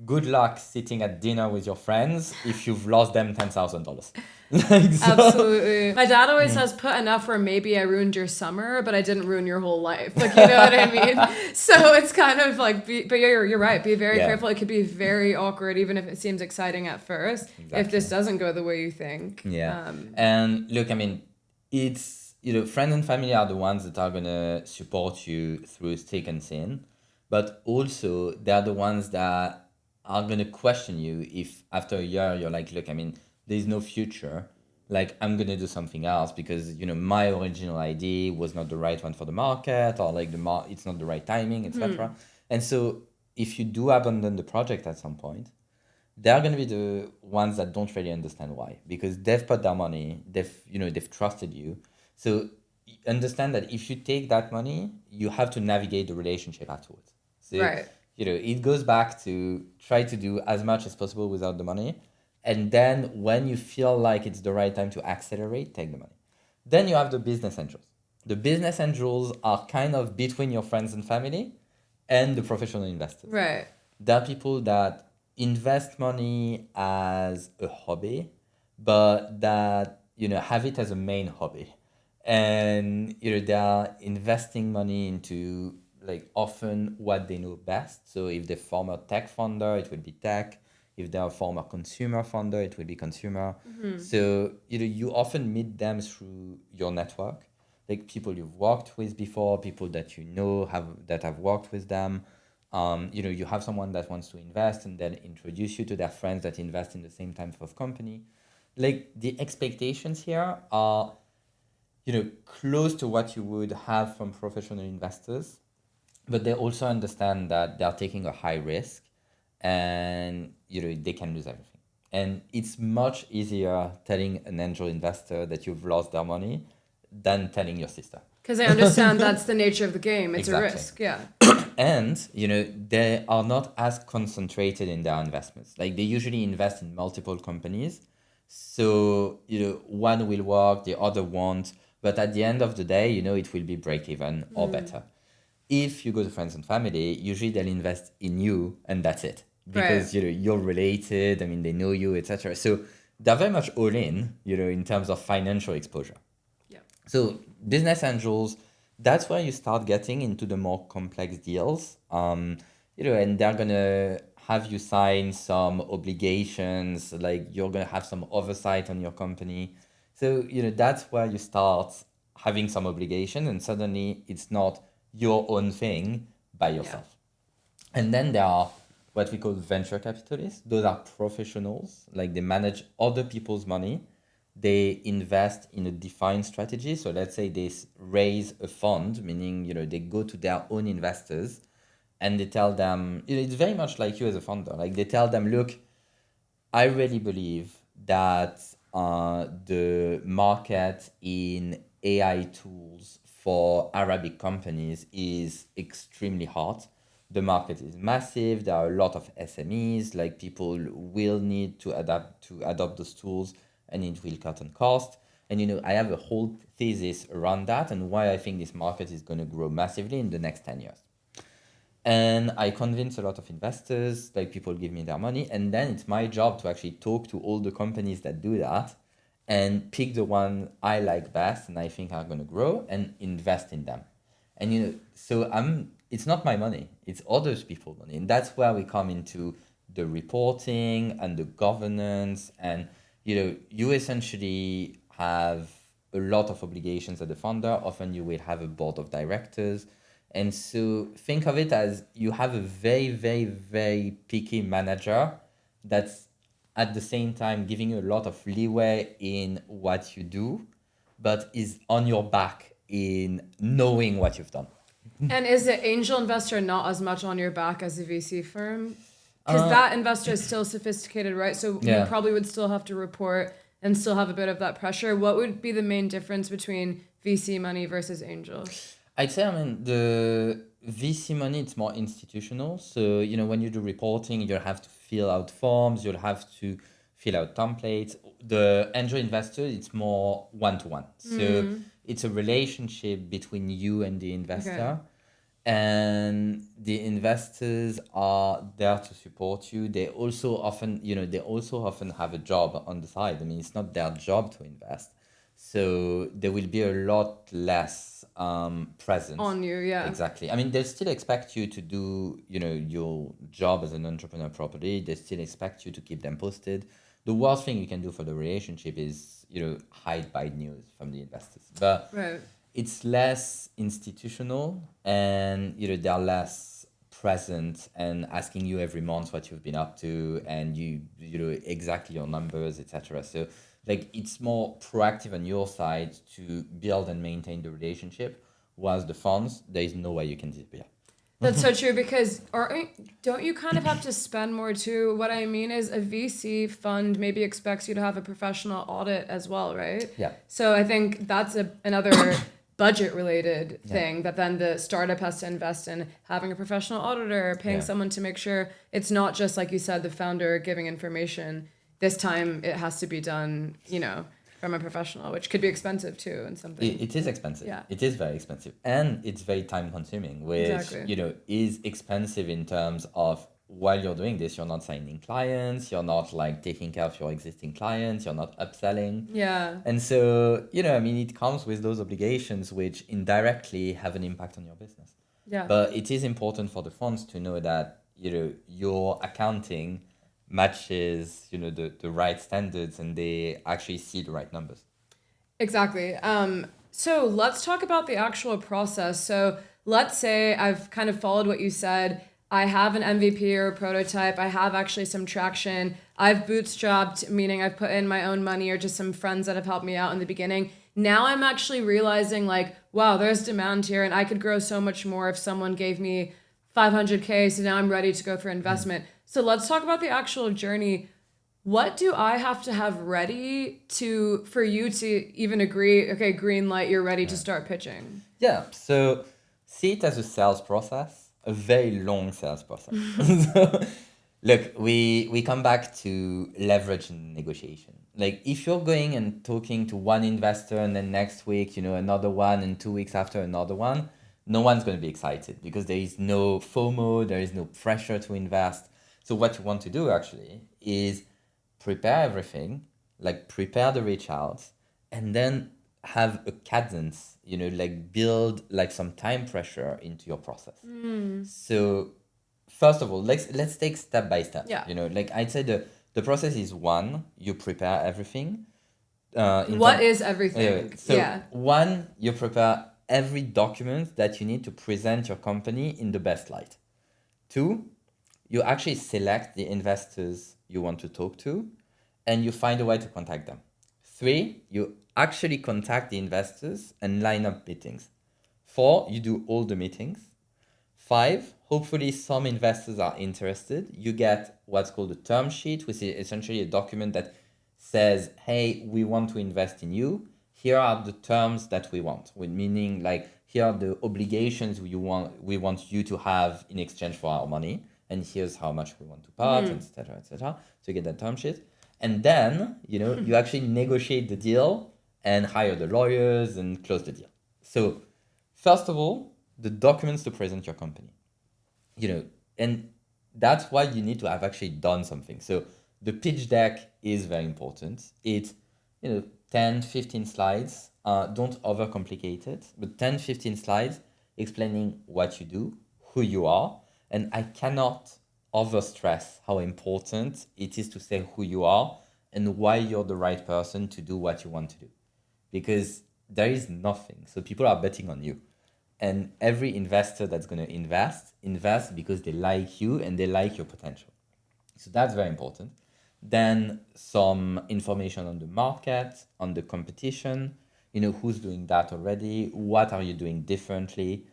good luck sitting at dinner with your friends if you've lost them $10,000. Absolutely. My dad always says, put enough where maybe I ruined your summer, but I didn't ruin your whole life. Like, you know what I mean? So it's kind of like, but you're right. Be very careful. It could be very awkward, even if it seems exciting at first, if this doesn't go the way you think. Yeah. And look, I mean, it's, friends and family are the ones that are going to support you through thick and thin, but also they're the ones that are going to question you if after a year you're like, look, I mean, there's no future. Like, I'm going to do something else because, my original idea was not the right one for the market, or like it's not the right timing, etc. And so if you do abandon the project at some point, they're going to be the ones that don't really understand why, because they've put their money, they've trusted you. So understand that if you take that money, you have to navigate the relationship afterwards. So, Right. It goes back to try to do as much as possible without the money. And then when you feel like it's the right time to accelerate, take the money. Then you have the business angels. The business angels are kind of between your friends and family and the professional investors. Right. They're people that invest money as a hobby, but that, have it as a main hobby. And, they are investing money into like often what they know best. So if they're former tech founder, it will be tech. If they're a former consumer founder, it will be consumer. So you often meet them through your network, like people you've worked with before, people that have worked with them. You have someone that wants to invest and then introduce you to their friends that invest in the same type of company. Like, the expectations here are, close to what you would have from professional investors, but they also understand that they are taking a high risk, and they can lose everything. And it's much easier telling an angel investor that you've lost their money than telling your sister. Because I understand that's the nature of the game. It's Exactly. a risk, yeah. And, they are not as concentrated in their investments. Like, they usually invest in multiple companies. So, one will work, the other won't. But at the end of the day, it will be break even or better. If you go to friends and family, usually they'll invest in you and that's it. Because, Right. you're related. I mean, they know you, etc. So they're very much all in terms of financial exposure. Yeah. So business angels, that's where you start getting into the more complex deals. And they're gonna have you sign some obligations, like you're gonna have some oversight on your company. So, that's where you start having some obligation, and suddenly it's not your own thing by yourself. And then there are what we call venture capitalists. Those are professionals, like they manage other people's money. They invest in a defined strategy. So let's say they raise a fund, meaning, they go to their own investors and they tell them, it's very much like you as a founder. Like they tell them, look, I really believe that the market in AI tools for Arabic companies is extremely hot. The market is massive. There are a lot of SMEs. Like people will need to adopt those tools, and it will cut on cost. And I have a whole thesis around that and why I think this market is going to grow massively in the next 10 years. And I convince a lot of investors, like people give me their money, and then it's my job to actually talk to all the companies that do that and pick the one I like best and I think are going to grow and invest in them. And so it's not my money, it's others people's money. And that's where we come into the reporting and the governance. And you essentially have a lot of obligations as a founder. Often you will have a board of directors. And so think of it as you have a very, very, very picky manager that's at the same time giving you a lot of leeway in what you do, but is on your back in knowing what you've done. And is the angel investor not as much on your back as the VC firm? Because that investor is still sophisticated, right? So you probably would still have to report and still have a bit of that pressure. What would be the main difference between VC money versus angel? I'd say, the VC money, it's more institutional. So, when you do reporting, you'll have to fill out forms, you'll have to fill out templates. The angel investor, it's more one-to-one. So it's a relationship between you and the investor. And the investors are there to support you. They also often have a job on the side. It's not their job to invest. So there will be a lot less presence on you, yeah. Exactly. They still expect you to do, your job as an entrepreneur properly. They still expect you to keep them posted. The worst thing you can do for the relationship is, hide bad news from the investors. But right. It's less institutional, and they're less present and asking you every month what you've been up to, and you know exactly your numbers, etc. So like it's more proactive on your side to build and maintain the relationship, whilst the funds, there is no way you can disappear. That's so true, because don't you kind of have to spend more too? What I mean is a VC fund maybe expects you to have a professional audit as well, right? Yeah. So I think that's another budget related thing that then the startup has to invest in, having a professional auditor, paying someone to make sure it's not just, like you said, the founder giving information. This time it has to be done, from a professional, which could be expensive too, and something. It is expensive. Yeah. It is very expensive, and it's very time consuming, which is expensive in terms of, while you're doing this, you're not signing clients, you're not like taking care of your existing clients, you're not upselling. Yeah. And so, it comes with those obligations which indirectly have an impact on your business. Yeah. But it is important for the funds to know that, your accounting matches, the right standards, and they actually see the right numbers. Exactly. So let's talk about the actual process. So let's say I've kind of followed what you said. I have an MVP or a prototype. I have actually some traction. I've bootstrapped, meaning I've put in my own money or just some friends that have helped me out in the beginning. Now I'm actually realizing like, wow, there's demand here and I could grow so much more if someone gave me 500K. So now I'm ready to go for investment. So let's talk about the actual journey. What do I have to have ready for you to even agree, okay, green light, you're ready to start pitching? Yeah. So see it as a sales process. A very long sales process. So, look, we come back to leverage and negotiation. Like if you're going and talking to one investor and then next week, another one, and 2 weeks after another one, no one's going to be excited because there is no FOMO, there is no pressure to invest. So what you want to do actually is prepare everything, like prepare the reach outs, and then have a cadence, like build like some time pressure into your process. So first of all, let's take step by step. Yeah. Like I'd say the process is one, you prepare everything. What is everything? So one, you prepare every document that you need to present your company in the best light. Two, you actually select the investors you want to talk to, and you find a way to contact them. Three, you actually contact the investors and line up meetings. Four, you do all the meetings. Five, hopefully some investors are interested. You get what's called a term sheet, which is essentially a document that says, hey, we want to invest in you. Here are the terms that we want, meaning like here are the obligations we want you to have in exchange for our money, and here's how much we want to part, etc., etc. So you get that term sheet, and then you actually negotiate the deal and hire the lawyers and close the deal. So first of all, the documents to present your company, and that's why you need to have actually done something. So the pitch deck is very important. It's 10, 15 slides. Don't overcomplicate it, but 10, 15 slides explaining what you do, who you are. And I cannot overstress how important it is to say who you are and why you're the right person to do what you want to do. Because there is nothing. So people are betting on you. And every investor that's going to invest because they like you and they like your potential. So that's very important. Then some information on the market, on the competition, who's doing that already, what are you doing differently,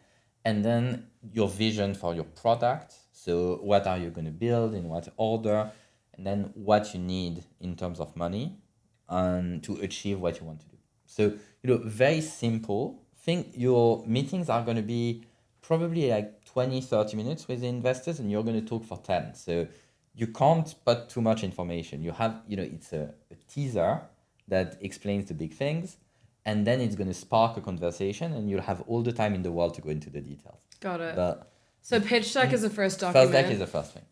and then your vision for your product. So what are you going to build, in what order, and then what you need in terms of money to achieve what you want to do. So, very simple. Think your meetings are going to be probably like 20, 30 minutes with the investors, and you're going to talk for 10. So you can't put too much information. You have, it's a teaser that explains the big things, and then it's going to spark a conversation, and you'll have all the time in the world to go into the details. Got it. But so pitch deck is the first document. First deck is the first thing.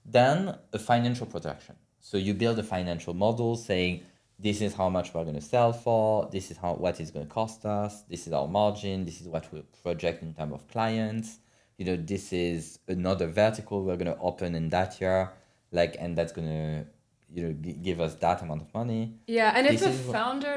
Then a financial projection. So you build a financial model saying, this is how much we're going to sell for, this is what it's going to cost us, this is our margin, this is what we project in terms of clients, this is another vertical we're going to open in that year, and that's going to give us that amount of money. Yeah, and if a founder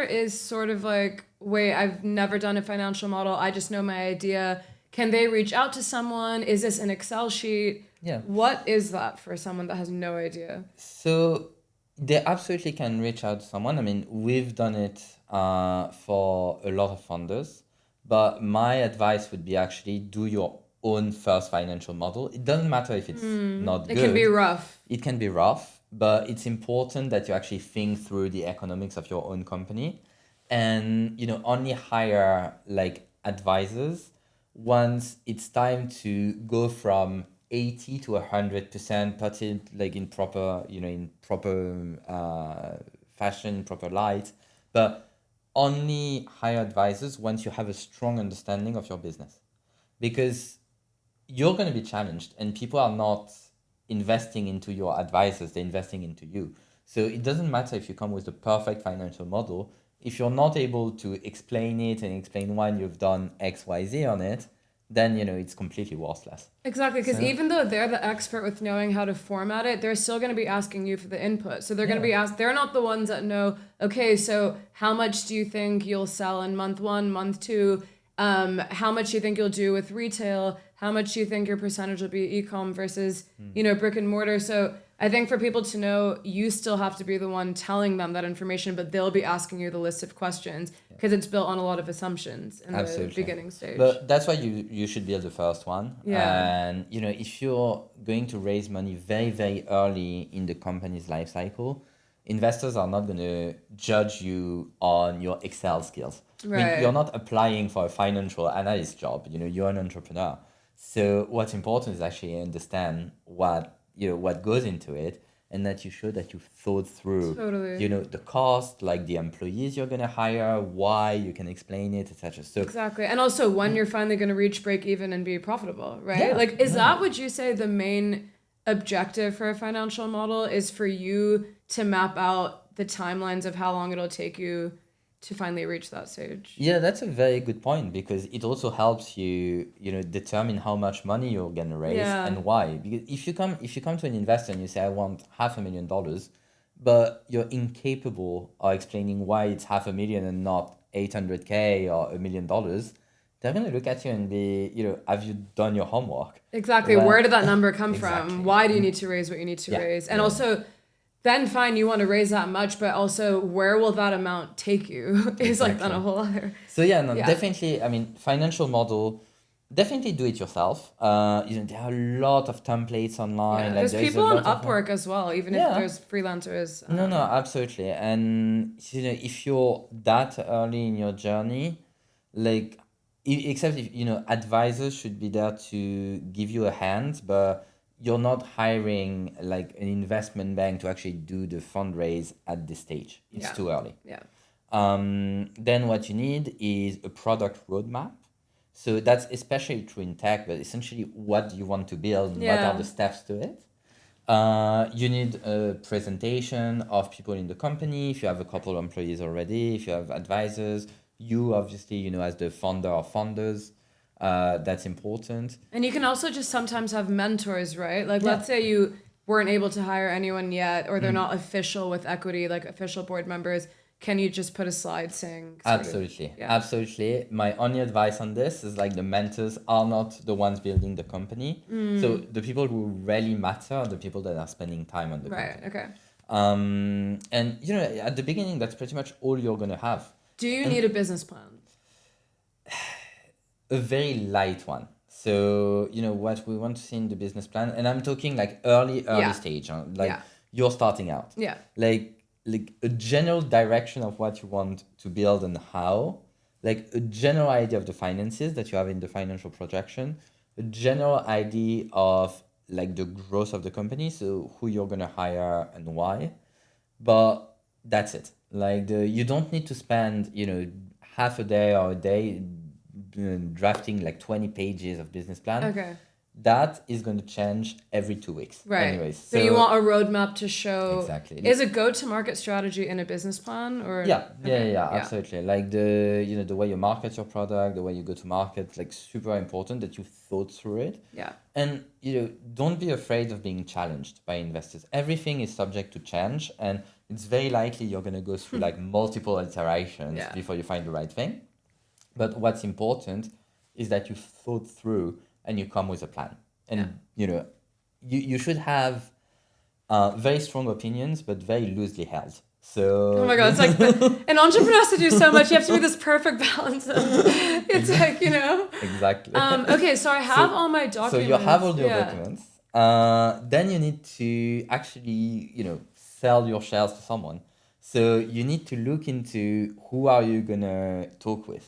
is sort of like, wait, I've never done a financial model, I just know my idea, can they reach out to someone? Is this an Excel sheet? Yeah. What is that for someone that has no idea? So they absolutely can reach out to someone. I mean, we've done it for a lot of funders, but my advice would be actually do your own first financial model. It doesn't matter if it's not good. It can be rough. It can be rough, but it's important that you actually think through the economics of your own company, and only hire advisors once it's time to go from 80 to 100%, put it in proper, in proper fashion, proper light, but only hire advisors once you have a strong understanding of your business, because you're going to be challenged and people are not investing into your advisors, they're investing into you. So it doesn't matter if you come with the perfect financial model. If you're not able to explain it and explain why you've done X, Y, Z on it, then it's completely worthless. Exactly, because even though they're the expert with knowing how to format it, they're still going to be asking you for the input. So they're going to be asked, they're not the ones that know, okay, so how much do you think you'll sell in month 1, month 2? How much do you think you'll do with retail? How much do you think your percentage will be e-com versus, brick and mortar? So I think for people to know, you still have to be the one telling them that information, but they'll be asking you the list of questions because it's built on a lot of assumptions in the beginning stage. But that's why you should build the first one. Yeah. And, if you're going to raise money very, very early in the company's life cycle, investors are not going to judge you on your Excel skills. Right. I mean, you're not applying for a financial analyst job. You're an entrepreneur. So what's important is actually understand what goes into it, and that you show that you've thought through, the cost, the employees you're going to hire, why, you can explain it, etc. So exactly. And also when you're finally going to reach break even and be profitable, right? Is that, would you say, the main objective for a financial model is for you to map out the timelines of how long it'll take you to finally reach that stage. Yeah, that's a very good point because it also helps you, determine how much money you're gonna raise Yeah. and why. Because if you come to an investor and you say I want $500,000, but you're incapable of explaining why it's 500,000 and not 800K or $1 million, they're gonna look at you and be, have you done your homework? Exactly. Well, Where did that number come exactly. from? Why do you need to raise what you need to Yeah, raise? And yeah. also, then fine, you want to raise that much, but also where will that amount take you is like then a whole other. So yeah, no, Yeah. definitely. I mean, financial model, definitely do it yourself. There are a lot of templates online. Yeah. There's there is a people on lot of Upwork as well, even if Yeah. there's freelancers. No, absolutely. And if you're that early in your journey, like, except if advisors should be there to give you a hand, but you're not hiring like an investment bank to actually do the fundraise at this stage. It's Yeah. too early. Yeah. Then what you need is a product roadmap. So that's especially true in tech, but essentially what do you want to build and what Yeah. are the steps to it? You need a presentation of people in the company. If you have a couple of employees already, if you have advisors, you obviously, as the founder or founders, that's important. And you can also just sometimes have mentors, right? Like, Yeah. let's say you weren't able to hire anyone yet, or they're not official with equity, like official board members. Can you just put a slide saying? sort of- Absolutely. yeah. Absolutely. My only advice on this is like the mentors are not the ones building the company. So the people who really matter are the people that are spending time on the Right. company. Okay. And at the beginning, that's pretty much all you're gonna have. Do you need a business plan? A very light one. So, what we want to see in the business plan, and I'm talking like early Yeah. stage, like Yeah. you're starting out. Yeah. Like a general direction of what you want to build and how, like a general idea of the finances that you have in the financial projection, a general idea of like the growth of the company, so who you're gonna hire and why. But that's it. Like you don't need to spend, half a day or a day drafting like 20 pages of business plan. Okay. That is going to change every 2 weeks. Right. Anyways, But you want a roadmap to show. Exactly. Is a go-to-market strategy in a business plan or? Yeah, Okay. yeah, absolutely. Like the way you market your product, the way you go to market, like super important that you thought through it. Yeah. And don't be afraid of being challenged by investors. Everything is subject to change, and it's very likely you're gonna go through like multiple iterations Yeah. before you find the right thing. But what's important is that you thought through and you come with a plan. And you should have very strong opinions, but very loosely held. So Oh my god, it's like an entrepreneur has to do so much. You have to be this perfect balance. It's like, Exactly. Okay, so I have all my documents. So you have all your Yeah. documents. Then you need to actually, sell your shares to someone. So you need to look into who are you gonna talk with,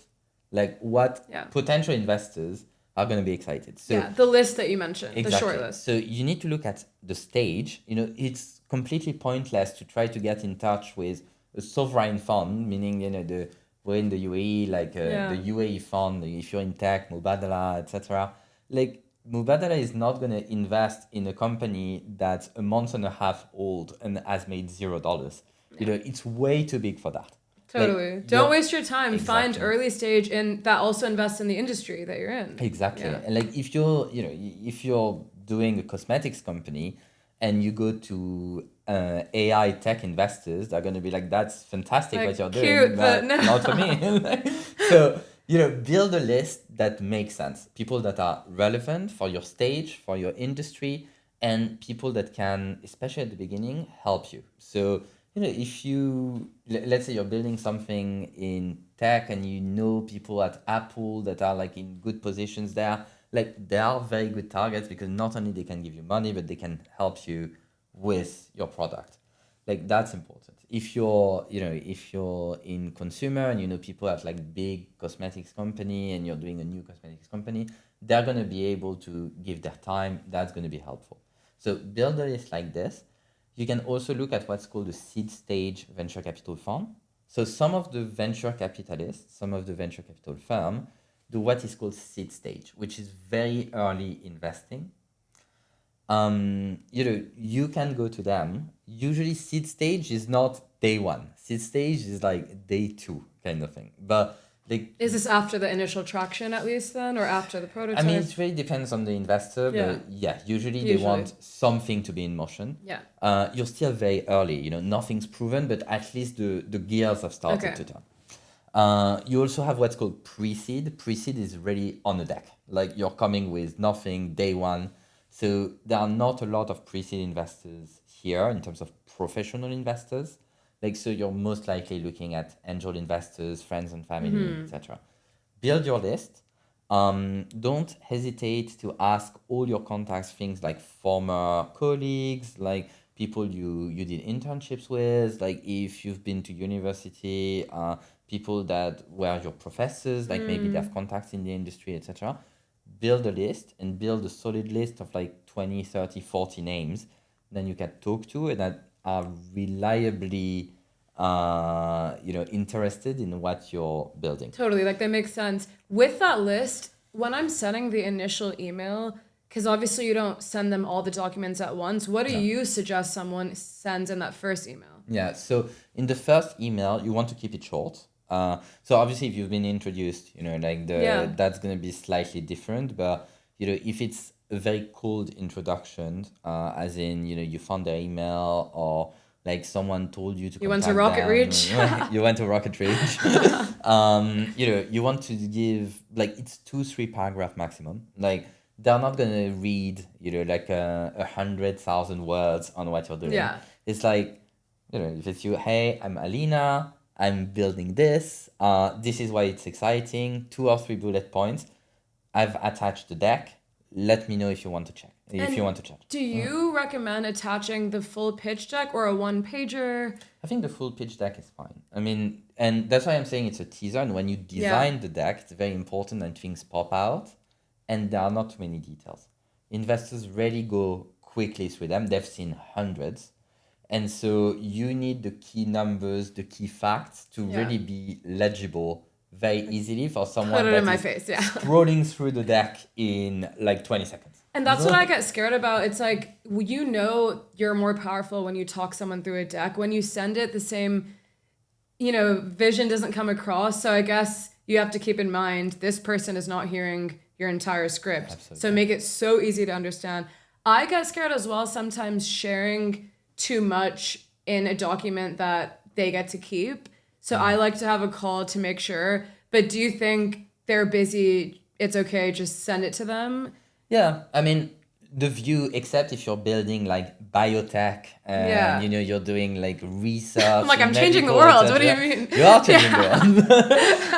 like what Yeah. potential investors are gonna be excited. So Yeah, the list that you mentioned, the short list. So you need to look at the stage. It's completely pointless to try to get in touch with a sovereign fund, meaning we're in the UAE, like the UAE fund. If you're in tech, Mubadala, etc. Like Mubadala is not going to invest in a company that's a month and a half old and has made $0. It's way too big for that. Totally. Like, Don't waste your time. Find Exactly. early stage and that also invest in the industry that you're in. Exactly. Yeah. And like if you're doing a cosmetics company and you go to AI tech investors, they're going to be like, that's fantastic Like, what you're cute, doing, but no. not for me. So, build a list that makes sense. People that are relevant for your stage, for your industry, and people that can, especially at the beginning, help you. So, if let's say you're building something in tech and people at Apple that are like in good positions there, like they are very good targets because not only they can give you money, but they can help you with your product. Like that's important. If you're in consumer and people at like big cosmetics company and you're doing a new cosmetics company, they're going to be able to give their time. That's going to be helpful. So build a list like this. You can also look at what's called a seed stage venture capital fund. So some of the venture capitalists, some of the venture capital firm do what is called seed stage, which is very early investing. you can go to them. Usually seed stage is not day one. Seed stage is like day two kind of thing. But like, Is this after the initial traction at least then, or after the prototype? I mean, it really depends on the investor, but yeah, usually they want something to be in motion. Yeah. You're still very early, nothing's proven, but at least the gears have started to turn. You also have what's called pre-seed. Pre-seed is really on the deck. Like you're coming with nothing day one. So there are not a lot of pre-seed investors here in terms of professional investors. Like, so you're most likely looking at angel investors, friends and family, etc. Build your list. Don't hesitate to ask all your contacts things like former colleagues, like people you did internships with, like if you've been to university, people that were your professors, like maybe they have contacts in the industry, etc. Build a list and build a solid list of like 20, 30, 40 names then you can talk to and that are reliably interested in what you're building. Totally, like that makes sense. With that list, when I'm sending the initial email, because obviously you don't send them all the documents at once, what do you suggest someone sends in that first email? Yeah, so in the first email, you want to keep it short. So obviously, if you've been introduced, that's gonna be slightly different. But if it's a very cold introduction, as in you found their email or like someone told you to you went to Rocket Reach. You went to Rocket Reach. You want to give like it's 2-3 paragraph maximum. Like they're not gonna read like 100,000 words on what you're doing. Yeah. It's like if it's you, hey, I'm Alina. I'm building this. This is why it's exciting. 2 or 3 bullet points. I've attached the deck. Let me know if you want to check. Do you recommend attaching the full pitch deck or a 1-pager? I think the full pitch deck is fine. I mean, and that's why I'm saying it's a teaser. And when you design the deck, it's very important that things pop out. And there are not too many details. Investors really go quickly through them. They've seen hundreds. And so you need the key numbers, the key facts to really be legible very easily for someone scrolling through the deck in like 20 seconds. And that's what I get scared about. It's like, you're more powerful when you talk someone through a deck. When you send it, the same, vision doesn't come across. So I guess you have to keep in mind, this person is not hearing your entire script. Absolutely. So make it so easy to understand. I get scared as well sometimes sharing too much in a document that they get to keep. So I like to have a call to make sure. But do you think they're busy, it's okay, just send it to them? Yeah, I mean, the view, except if you're building like biotech and you're doing like research. I'm like, I'm changing the world. What do you mean? You are changing the world.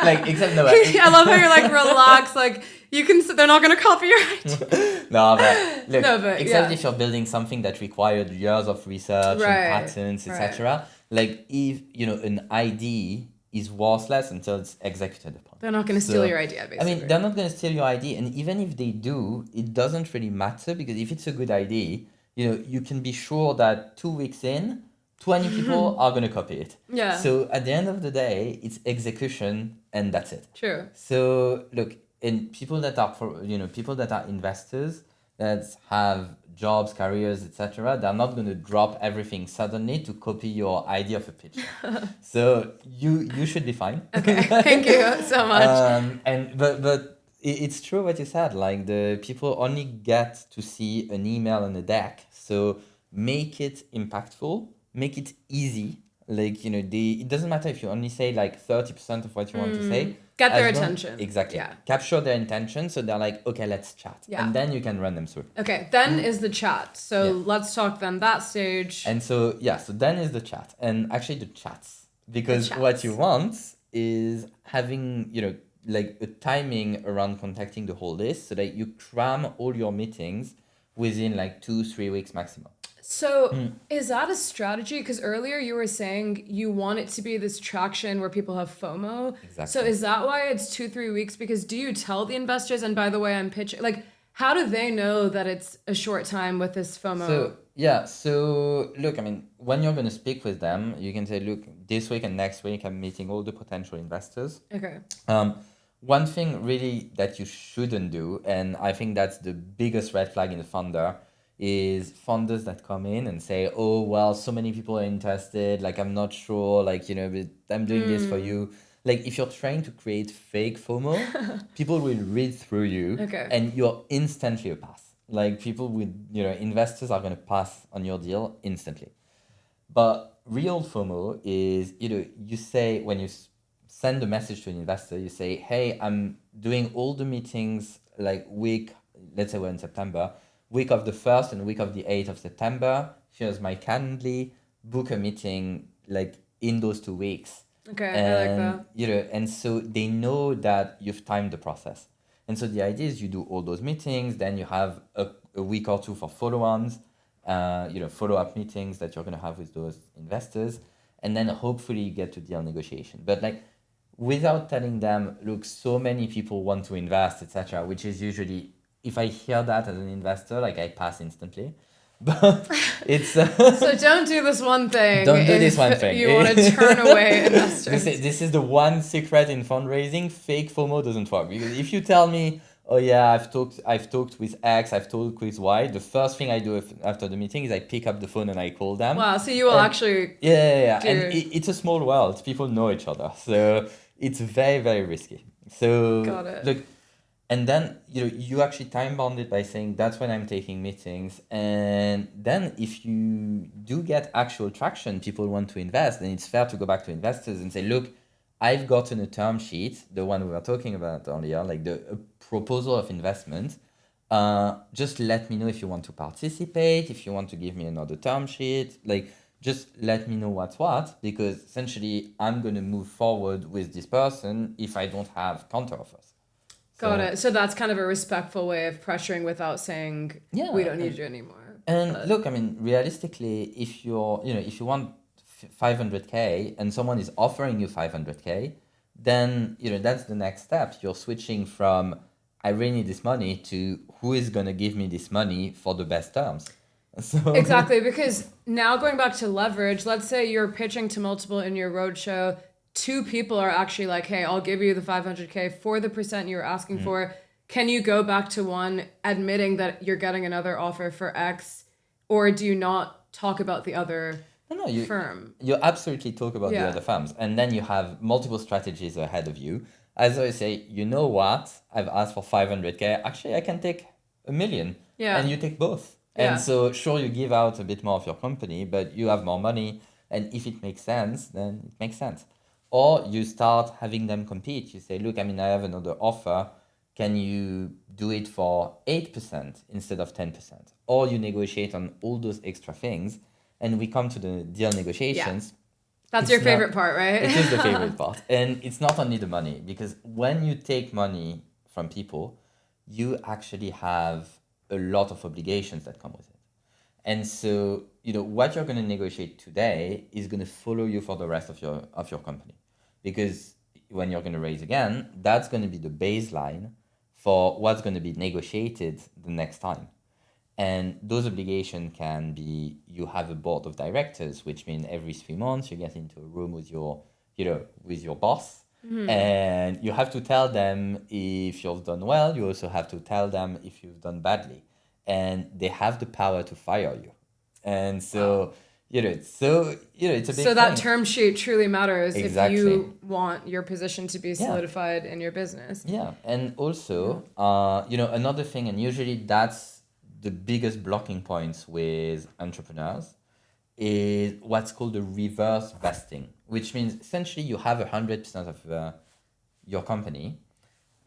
Like, except no. I love how you're like relaxed, like they're not gonna copyright. No, but look, except if you're building something that required years of research and patents, etc. Like if an ID is worthless until it's executed upon. They're not going to steal your idea, basically. I mean, they're not going to steal your idea, and even if they do, it doesn't really matter because if it's a good idea, you can be sure that 2 weeks in, 20 people are going to copy it. Yeah. So at the end of the day, it's execution, and that's it. True. So look, in people that are investors that have jobs, careers, etc., they're not going to drop everything suddenly to copy your idea of a pitch. So you should be fine. Okay, thank you so much. But it's true what you said. Like the people only get to see an email and a deck. So make it impactful, make it easy. Like it doesn't matter if you only say like 30% of what you want to say. Get their attention. Exactly. Yeah. Capture their intention so they're like, okay, let's chat. Yeah. And then you can run them through. Okay, then is the chat. So let's talk then that stage. And so then is the chat. And actually the chats. Because what you want is having, like a timing around contacting the whole list so that you cram all your meetings within like 2-3 weeks maximum. So is that a strategy? Because earlier you were saying you want it to be this traction where people have FOMO. Exactly. So is that why it's 2-3 weeks? Because do you tell the investors, and by the way, I'm pitching, like, how do they know that it's a short time with this FOMO? So look, I mean, when you're going to speak with them, you can say, look, this week and next week, I'm meeting all the potential investors. Okay. One thing really that you shouldn't do, and I think that's the biggest red flag in the funder, is funders that come in and say, oh, well, so many people are interested. Like, I'm not sure, like, but I'm doing this for you. Like, if you're trying to create fake FOMO, people will read through you Okay. and you're instantly a pass. Like, people with, investors are going to pass on your deal instantly. But real FOMO is, you say when you send a message to an investor, you say, hey, I'm doing all the meetings like let's say we're in September, week of the 1st and week of the 8th of September. Here's my Calendly, book a meeting like in those 2 weeks. Okay, And, I like that. And so they know that you've timed the process. And so the idea is you do all those meetings, then you have a week or two for follow-ons, follow-up meetings that you're going to have with those investors, and then hopefully you get to deal negotiation. But like, without telling them, look, so many people want to invest, etc., which is usually, if I hear that as an investor, like I pass instantly. But it's So don't do this one thing. Don't do this one thing. You want to turn away investors. This is the one secret in fundraising. Fake FOMO doesn't work, because if you tell me, oh yeah, I've talked with X, I've talked with Y, the first thing I do after the meeting is I pick up the phone and I call them. Wow, so you will actually yeah. And it's a small world. People know each other, so it's very, very risky. So Got it. look, and then you actually time bound it by saying that's when I'm taking meetings. And then if you do get actual traction, people want to invest, then it's fair to go back to investors and say, look, I've gotten a term sheet, the one we were talking about earlier, like a proposal of investment. Just let me know if you want to participate, if you want to give me another term sheet, like just let me know what's what, because essentially I'm going to move forward with this person if I don't have counteroffers. Got it. So that's kind of a respectful way of pressuring without saying, we don't need you anymore. And look, I mean, realistically, if you want 500K and someone is offering you 500K, then, that's the next step. You're switching from, I really need this money, to who is going to give me this money for the best terms. So Exactly, because now going back to leverage, let's say you're pitching to multiple in your roadshow. 2 people are actually like, hey, I'll give you the 500K for the percent you're asking for. Can you go back to one admitting that you're getting another offer for X, or do you not talk about the other firm? You absolutely talk about the other firms, and then you have multiple strategies ahead of you. As I say, you know what? I've asked for 500K. Actually, I can take 1 million. Yeah. And you take both. Yeah. And so, sure, you give out a bit more of your company, but you have more money. And if it makes sense, then it makes sense. Or you start having them compete. You say, look, I mean, I have another offer. Can you do it for 8% instead of 10%? Or you negotiate on all those extra things, and we come to the deal negotiations. Yeah. That's your favorite part, right? It is the favorite part. And it's not only the money, because when you take money from people, you actually have a lot of obligations that come with it. And so, what you're going to negotiate today is going to follow you for the rest of your company. Because when you're going to raise again, that's going to be the baseline for what's going to be negotiated the next time. And those obligations can be, you have a board of directors, which means every 3 months you get into a room with your boss. Mm-hmm. And you have to tell them if you've done well. You also have to tell them if you've done badly. And they have the power to fire you. And so, it's a big So that thing. term sheet truly matters. Exactly. If you want your position to be solidified in your business. Yeah. And also, another thing, and usually that's the biggest blocking points with entrepreneurs, is what's called a reverse vesting, which means essentially you have 100% of your company.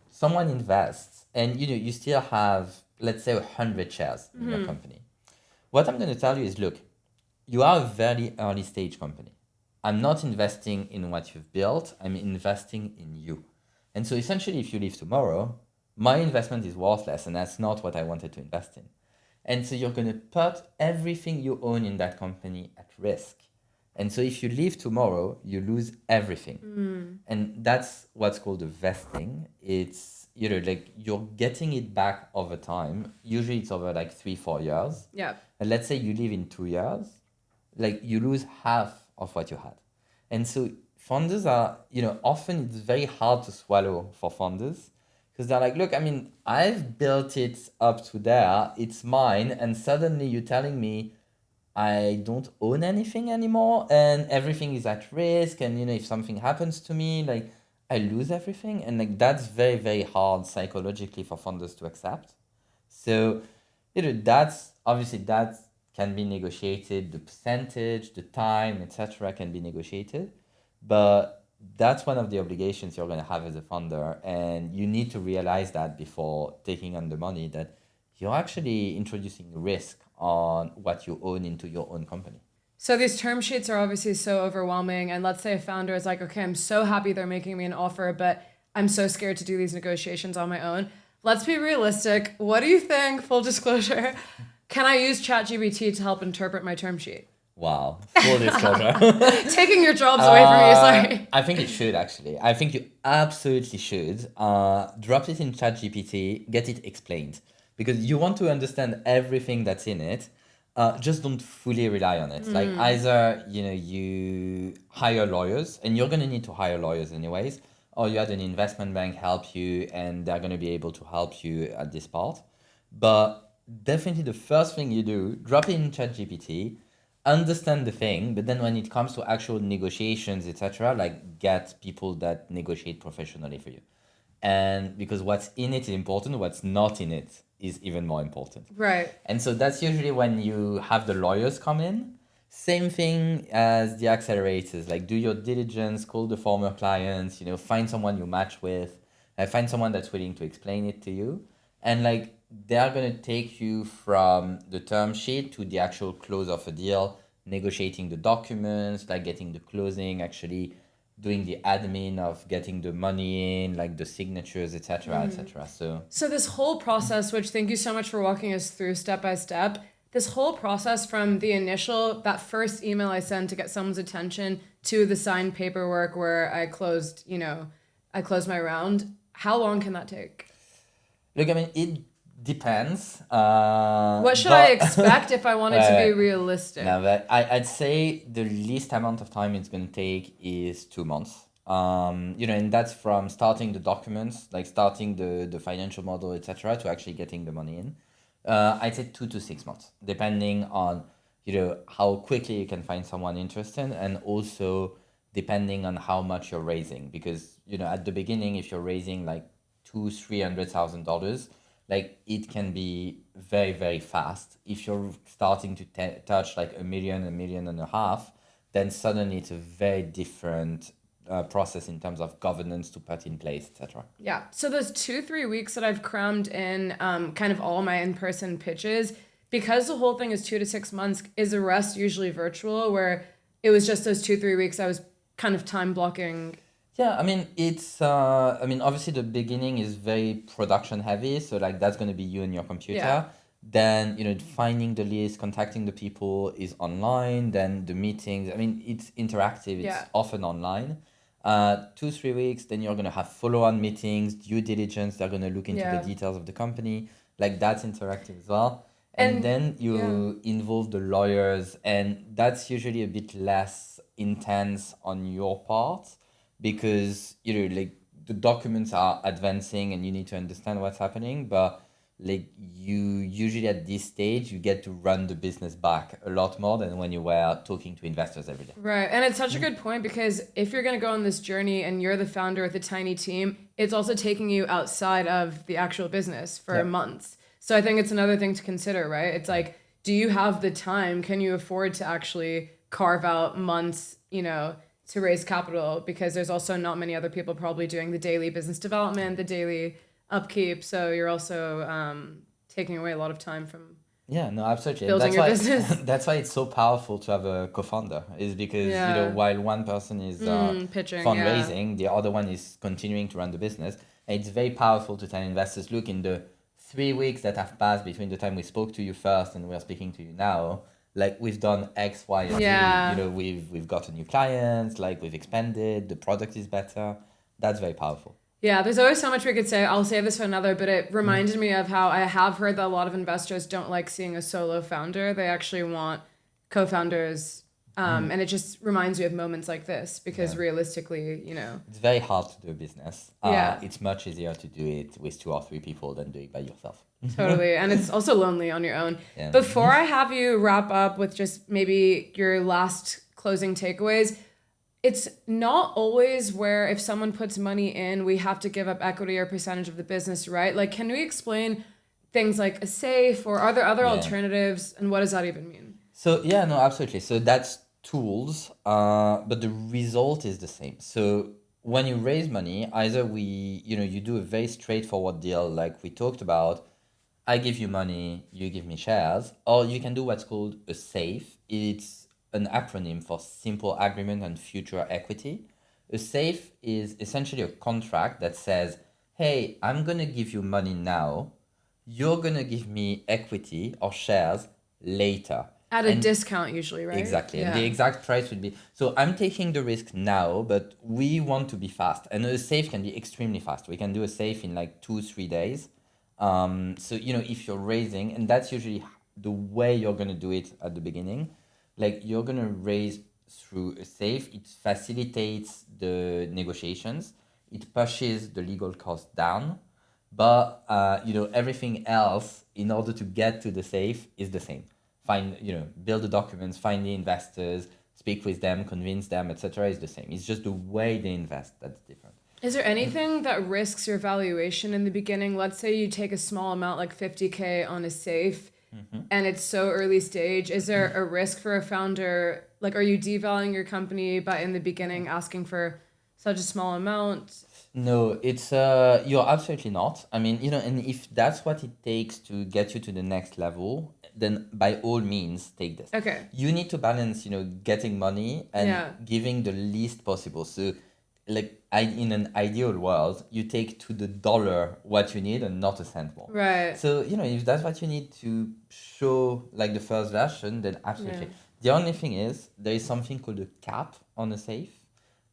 Someone invests, and you still have, let's say, 100 shares in your company. What I'm going to tell you is, look, you are a very early stage company. I'm not investing in what you've built. I'm investing in you. And so essentially, if you leave tomorrow, my investment is worthless, and that's not what I wanted to invest in. And so you're going to put everything you own in that company at risk. And so if you leave tomorrow, you lose everything. And that's what's called a vesting. It's, like you're getting it back over time. Usually it's over like 3-4 years. Yeah. And let's say you live in 2 years, like you lose half of what you had. And so funders are, often it's very hard to swallow for funders, because they're like, look, I mean, I've built it up to there, it's mine, and suddenly you're telling me I don't own anything anymore and everything is at risk, and if something happens to me, like I lose everything, and like that's very, very hard psychologically for funders to accept. So, that's obviously that can be negotiated, the percentage, the time, etc. can be negotiated, but that's one of the obligations you're going to have as a funder, and you need to realize that before taking on the money, that you're actually introducing risk on what you own into your own company. So these term sheets are obviously so overwhelming. And let's say a founder is like, okay, I'm so happy they're making me an offer, but I'm so scared to do these negotiations on my own. Let's be realistic. What do you think? Full disclosure. Can I use ChatGPT to help interpret my term sheet? Wow, full disclosure. Taking your jobs away from you, sorry. I think it should actually. I think you absolutely should. Drop it in ChatGPT, get it explained, because you want to understand everything that's in it. Just don't fully rely on it. Like either you hire lawyers, and you're gonna need to hire lawyers anyways, or you had an investment bank help you, and they're gonna be able to help you at this part. But definitely the first thing you do, drop it in ChatGPT, understand the thing, but then when it comes to actual negotiations, etc., like get people that negotiate professionally for you. And because what's in it is important, what's not in it is even more important. Right. And so that's usually when you have the lawyers come in. Same thing as the accelerators, like do your diligence, call the former clients, find someone you match with, find someone that's willing to explain it to you. And like they're going to take you from the term sheet to the actual close of a deal, negotiating the documents, like getting the closing, actually doing the admin of getting the money in, like the signatures, etc., etc. So this whole process, which thank you so much for walking us through step by step, this whole process from the initial, that first email I sent to get someone's attention to the signed paperwork where I closed my round, how long can that take? Look, I mean, it depends. What should I expect if I wanted to be realistic? No, but I'd say the least amount of time it's going to take is 2 months. And that's from starting the documents, like starting the financial model, etc., to actually getting the money in. I'd say 2 to 6 months, depending on how quickly you can find someone interested, and also depending on how much you're raising. Because at the beginning, if you're raising like $200,000-300,000, like it can be very, very fast. If you're starting to touch like a million, and a half, then suddenly it's a very different process in terms of governance to put in place, etc. Yeah. So those 2-3 weeks that I've crammed in kind of all my in-person pitches, because the whole thing is 2 to 6 months, is the rest usually virtual, where it was just those 2-3 weeks I was kind of time blocking? Yeah, I mean, obviously the beginning is very production heavy. So like that's going to be you and your computer. Yeah. Then, finding the list, contacting the people is online. Then the meetings, I mean, it's interactive. It's Yeah. often online. 2-3 weeks, then you're going to have follow-on meetings, due diligence. They're going to look into Yeah. the details of the company. Like that's interactive as well. And And- then you involve the lawyers, and that's usually a bit less intense on your part, because like the documents are advancing and you need to understand what's happening, but like you usually at this stage you get to run the business back a lot more than when you were talking to investors every day. Right. And it's such a good point, because if you're going to go on this journey and you're the founder with a tiny team, it's also taking you outside of the actual business for months. So I think it's another thing to consider, right? It's like, do you have the time? Can you afford to actually carve out months, to raise capital? Because there's also not many other people probably doing the daily business development, the daily upkeep. So you're also taking away a lot of time from absolutely. building your business. That's why it's so powerful to have a co-founder, is because while one person is pitching, fundraising, the other one is continuing to run the business. And it's very powerful to tell investors, look, in the 3 weeks that have passed between the time we spoke to you first and we're speaking to you now, like we've done X, Y, and Z. We've gotten new clients, like we've expanded, the product is better. That's very powerful. Yeah, there's always so much we could say. I'll save this for another, but it reminded me of how I have heard that a lot of investors don't like seeing a solo founder. They actually want co-founders And it just reminds you of moments like this because realistically, It's very hard to do a business. Yeah. It's much easier to do it with 2 or 3 people than doing it by yourself. Totally. And it's also lonely on your own. Yeah. Before I have you wrap up with just maybe your last closing takeaways, it's not always where if someone puts money in, we have to give up equity or percentage of the business, right? Like, can we explain things like a safe or are there other alternatives? And what does that even mean? So yeah, no, absolutely. So that's tools, but the result is the same. So when you raise money, either you do a very straightforward deal like we talked about. I give you money, you give me shares, or you can do what's called a SAFE. It's an acronym for Simple Agreement on Future Equity. A SAFE is essentially a contract that says, hey, I'm going to give you money now, you're going to give me equity or shares later. At a discount usually, right? Exactly. And the exact price would be, so I'm taking the risk now, but we want to be fast. And a SAFE can be extremely fast. We can do a SAFE in like 2-3 days. So, if you're raising, and that's usually the way you're going to do it at the beginning, like you're going to raise through a SAFE, it facilitates the negotiations, it pushes the legal cost down, but, everything else in order to get to the SAFE is the same. Build the documents, find the investors, speak with them, convince them, etc. is the same. It's just the way they invest that's different. Is there anything that risks your valuation in the beginning? Let's say you take a small amount like 50K on a safe and it's so early stage. Is there a risk for a founder? Like, are you devaluing your company by in the beginning asking for such a small amount? No, it's you're absolutely not. I mean, and if that's what it takes to get you to the next level, then by all means take this. Okay. You need to balance, getting money and giving the least possible. So in an ideal world, you take to the dollar what you need and not a cent more. Right. So, if that's what you need to show like the first version, then absolutely. The only thing is there is something called a cap on a safe.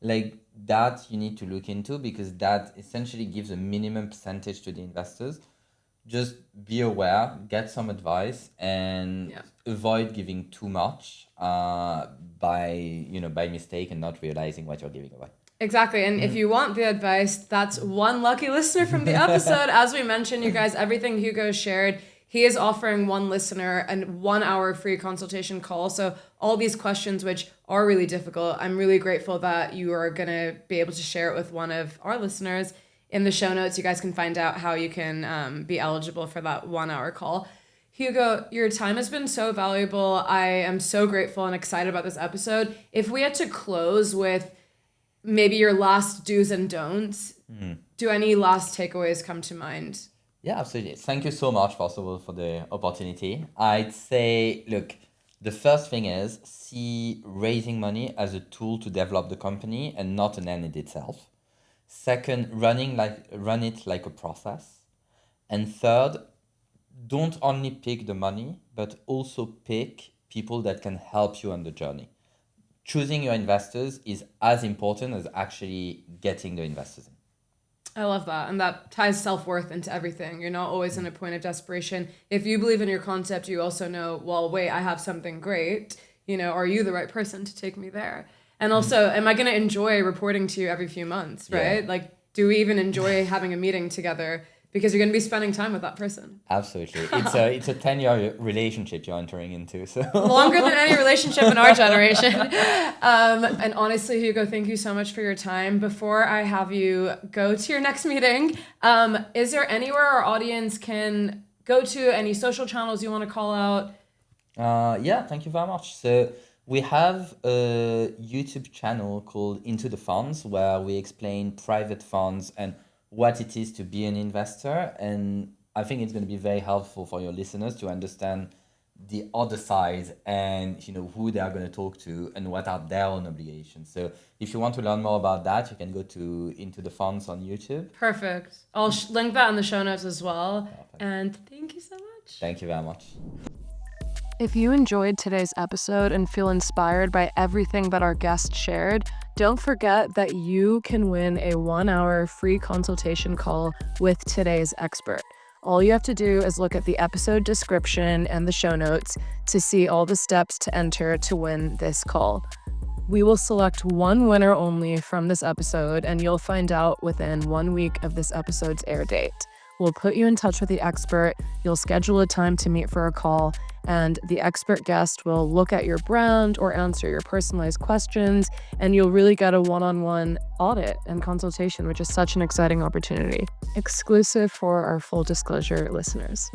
Like that you need to look into because that essentially gives a minimum percentage to the investors. Just be aware, get some advice, and avoid giving too much by mistake and not realizing what you're giving away. Exactly. And if you want the advice, that's one lucky listener from the episode. As we mentioned, you guys, everything Hugo shared, he is offering one listener a 1 hour free consultation call. So all these questions, which are really difficult, I'm really grateful that you are going to be able to share it with one of our listeners. In the show notes, you guys can find out how you can be eligible for that 1 hour call. Hugo, your time has been so valuable. I am so grateful and excited about this episode. If we had to close with maybe your last do's and don'ts, do any last takeaways come to mind? Yeah, absolutely. Thank you so much, first of all, for the opportunity. I'd say, look, the first thing is see raising money as a tool to develop the company and not an end in itself. Second, run it like a process. And third, don't only pick the money, but also pick people that can help you on the journey. Choosing your investors is as important as actually getting the investors in. I love that. And that ties self-worth into everything. You're not always in a point of desperation. If you believe in your concept, you also know, well, wait, I have something great. Are you the right person to take me there? And also, am I going to enjoy reporting to you every few months, right? Yeah. Like, do we even enjoy having a meeting together? Because you're going to be spending time with that person. Absolutely. It's a 10-year relationship you're entering into. So longer than any relationship in our generation. And honestly, Hugo, thank you so much for your time. Before I have you go to your next meeting, is there anywhere our audience can go to, any social channels you want to call out? Yeah, thank you very much. So we have a YouTube channel called Into the Funds where we explain private funds and what it is to be an investor. And I think it's going to be very helpful for your listeners to understand the other side and who they are going to talk to and what are their own obligations. So if you want to learn more about that, you can go to Into the Funds on YouTube. Perfect. I'll link that in the show notes as well. Perfect. And thank you so much. Thank you very much. If you enjoyed today's episode and feel inspired by everything that our guest shared, don't forget that you can win a 1 hour free consultation call with today's expert. All you have to do is look at the episode description and the show notes to see all the steps to enter to win this call. We will select one winner only from this episode, and you'll find out within 1 week of this episode's air date. We'll put you in touch with the expert. You'll schedule a time to meet for a call, and the expert guest will look at your brand or answer your personalized questions, and you'll really get a one-on-one audit and consultation, which is such an exciting opportunity. Exclusive for our full disclosure listeners.